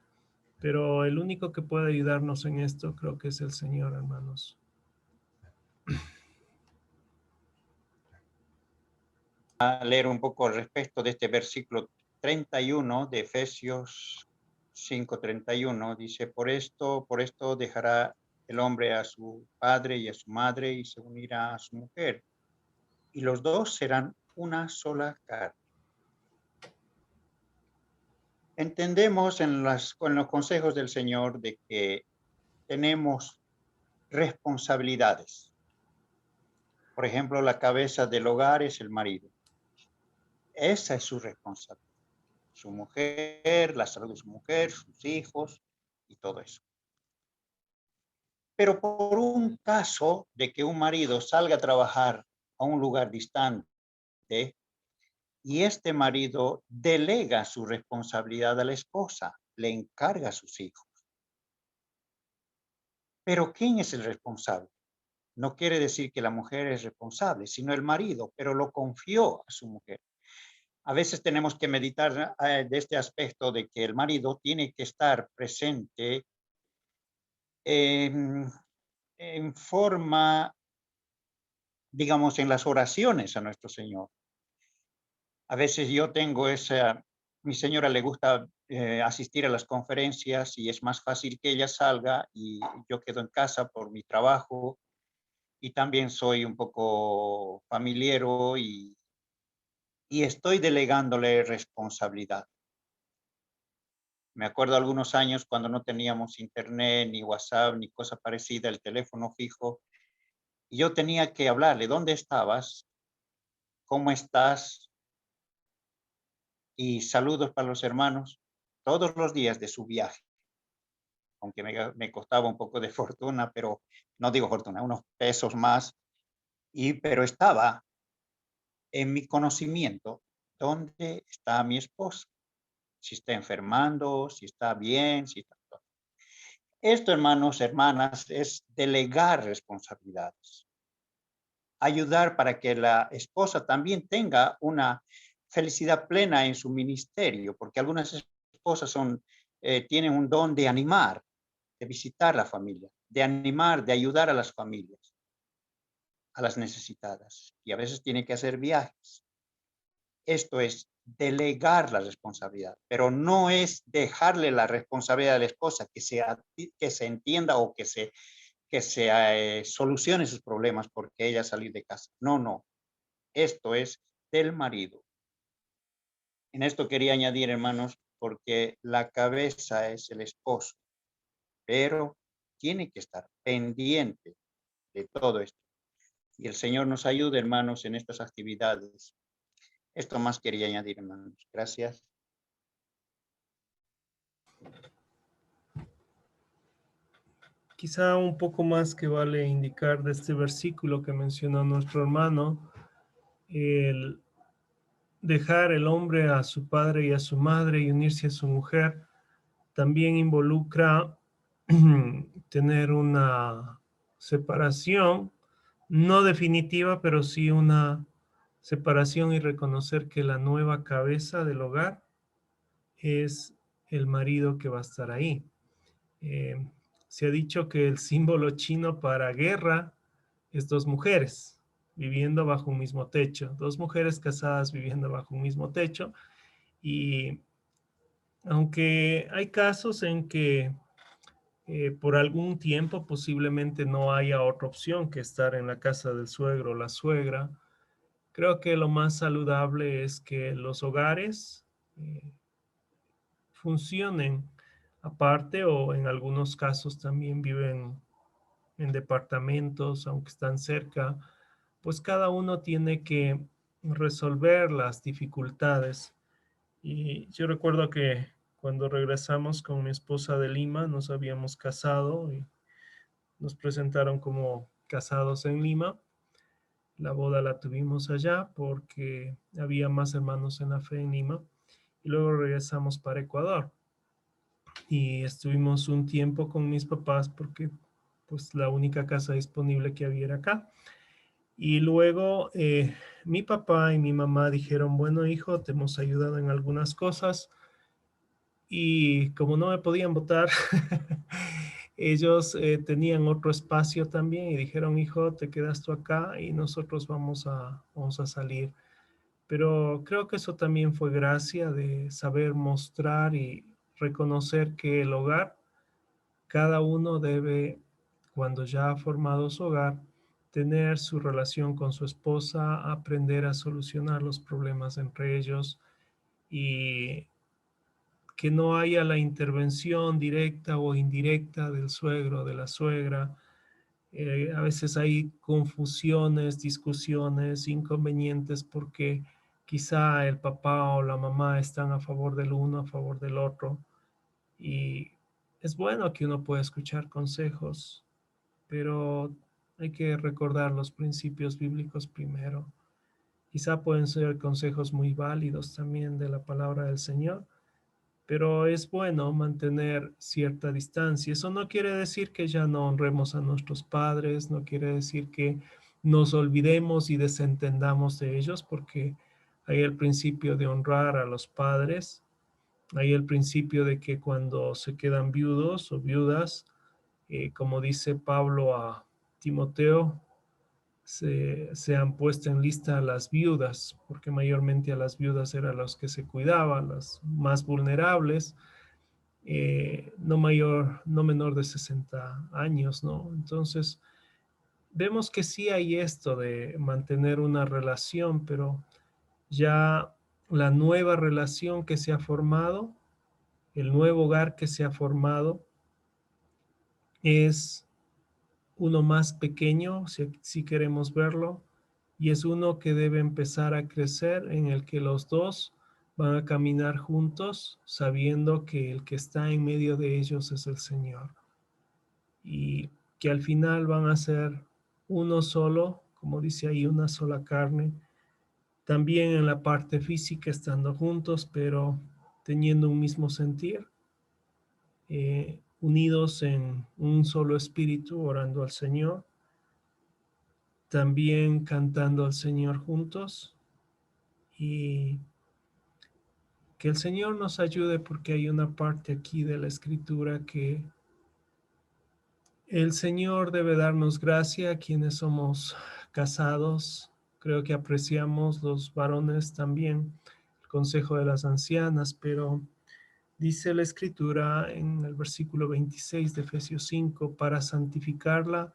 Pero el único que puede ayudarnos en esto creo que es el Señor, hermanos. A leer un poco al respecto de este versículo 31 de Efesios 5:31. Dice, por esto dejará el hombre a su padre y a su madre y se unirá a su mujer, y los dos serán una sola carne. Entendemos con los consejos del Señor de que tenemos responsabilidades. Por ejemplo, la cabeza del hogar es el marido. Esa es su responsabilidad. Su mujer, la salud de su mujer, sus hijos y todo eso. Pero por un caso de que un marido salga a trabajar a un lugar distante y este marido delega su responsabilidad a la esposa, le encarga a sus hijos. Pero ¿quién es el responsable? No quiere decir que la mujer es responsable, sino el marido, pero lo confió a su mujer. A veces tenemos que meditar de este aspecto de que el marido tiene que estar presente en forma, digamos, en las oraciones a nuestro Señor. A veces yo tengo mi señora le gusta asistir a las conferencias y es más fácil que ella salga y yo quedo en casa por mi trabajo y también soy un poco familiero y estoy delegándole responsabilidad. Me acuerdo algunos años cuando no teníamos internet, ni WhatsApp, ni cosa parecida, el teléfono fijo, y yo tenía que hablarle, ¿dónde estabas? ¿Cómo estás? Y saludos para los hermanos todos los días de su viaje, aunque me costaba un poco de fortuna, pero no digo fortuna, unos pesos más, pero estaba en mi conocimiento dónde está mi esposa, si está enfermando, si está bien, si está... Esto, hermanos, hermanas, es delegar responsabilidades. Ayudar para que la esposa también tenga una felicidad plena en su ministerio, porque algunas esposas tienen un don de animar, de visitar la familia, de animar, de ayudar a las familias, a las necesitadas, y a veces tienen que hacer viajes. Esto es delegar la responsabilidad, pero no es dejarle la responsabilidad a la esposa, que se entienda o que se solucione sus problemas porque ella salir de casa. No. Esto es del marido. En esto quería añadir, hermanos, porque la cabeza es el esposo, pero tiene que estar pendiente de todo esto. Y el Señor nos ayude, hermanos, en estas actividades. Esto más quería añadir, hermanos. Gracias. Quizá un poco más que vale indicar de este versículo que mencionó nuestro hermano, el dejar el hombre a su padre y a su madre y unirse a su mujer, también involucra tener una separación, no definitiva, pero sí una separación y reconocer que la nueva cabeza del hogar es el marido que va a estar ahí. Se ha dicho que el símbolo chino para guerra es dos mujeres. viviendo bajo un mismo techo, 2 mujeres casadas viviendo bajo un mismo techo. Y aunque hay casos en que por algún tiempo posiblemente no haya otra opción que estar en la casa del suegro o la suegra, creo que lo más saludable es que los hogares funcionen aparte, o en algunos casos también viven en departamentos, aunque están cerca, pues cada uno tiene que resolver las dificultades. Y yo recuerdo que cuando regresamos con mi esposa de Lima, nos habíamos casado y nos presentaron como casados en Lima. La boda la tuvimos allá porque había más hermanos en la fe en Lima. Y luego regresamos para Ecuador. Y estuvimos un tiempo con mis papás porque pues la única casa disponible que había era acá. Y luego mi papá y mi mamá dijeron, bueno, hijo, te hemos ayudado en algunas cosas. Y como no me podían votar, ellos tenían otro espacio también y dijeron, hijo, te quedas tú acá y nosotros vamos a salir. Pero creo que eso también fue gracia de saber mostrar y reconocer que el hogar, cada uno debe, cuando ya ha formado su hogar, tener su relación con su esposa, aprender a solucionar los problemas entre ellos y que no haya la intervención directa o indirecta del suegro, de la suegra. A veces hay confusiones, discusiones, inconvenientes porque quizá el papá o la mamá están a favor del uno, a favor del otro. Y es bueno que uno pueda escuchar consejos, pero hay que recordar los principios bíblicos primero. Quizá pueden ser consejos muy válidos también de la palabra del Señor, pero es bueno mantener cierta distancia. Eso no quiere decir que ya no honremos a nuestros padres, no quiere decir que nos olvidemos y desentendamos de ellos, porque hay el principio de honrar a los padres, hay el principio de que cuando se quedan viudos o viudas, como dice Pablo a Timoteo, se han puesto en lista a las viudas, porque mayormente a las viudas eran los que se cuidaban, las más vulnerables, no menor de 60 años, ¿no? Entonces, vemos que sí hay esto de mantener una relación, pero ya la nueva relación que se ha formado, el nuevo hogar que se ha formado, es uno más pequeño, si queremos verlo, y es uno que debe empezar a crecer, en el que los dos van a caminar juntos, sabiendo que el que está en medio de ellos es el Señor, y que al final van a ser uno solo, como dice ahí, una sola carne, también en la parte física estando juntos, pero teniendo un mismo sentir, unidos en un solo espíritu, orando al Señor, también cantando al Señor juntos, y que el Señor nos ayude, porque hay una parte aquí de la Escritura que el Señor debe darnos gracia a quienes somos casados. Creo que apreciamos los varones también el consejo de las ancianas, pero dice la Escritura en el versículo 26 de Efesios 5, para santificarla,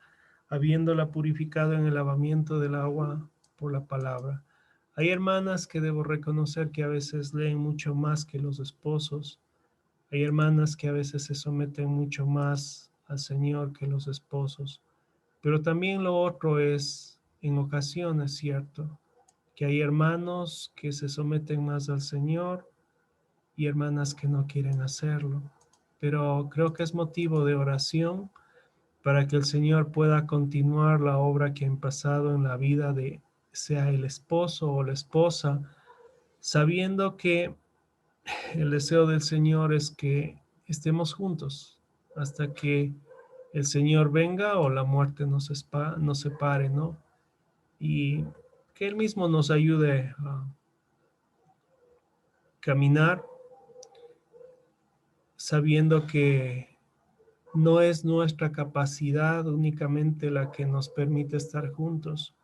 habiéndola purificado en el lavamiento del agua por la palabra. Hay hermanas que debo reconocer que a veces leen mucho más que los esposos. Hay hermanas que a veces se someten mucho más al Señor que los esposos. Pero también lo otro es, en ocasiones, cierto, que hay hermanos que se someten más al Señor y hermanas que no quieren hacerlo. Pero creo que es motivo de oración para que el Señor pueda continuar la obra que ha empezado en la vida de, sea el esposo o la esposa, sabiendo que el deseo del Señor es que estemos juntos hasta que el Señor venga o la muerte nos separe, ¿no? Y que Él mismo nos ayude a caminar sabiendo que no es nuestra capacidad únicamente la que nos permite estar juntos,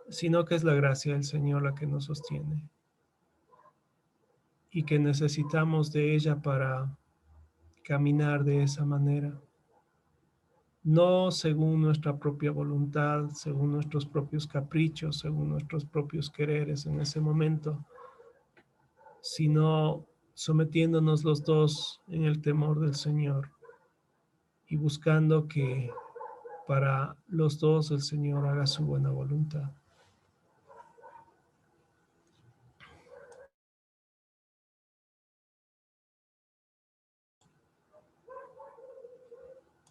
sino que es la gracia del Señor la que nos sostiene y que necesitamos de ella para caminar de esa manera, no según nuestra propia voluntad, según nuestros propios caprichos, según nuestros propios quereres en ese momento, sino sometiéndonos los dos en el temor del Señor y buscando que para los dos el Señor haga su buena voluntad.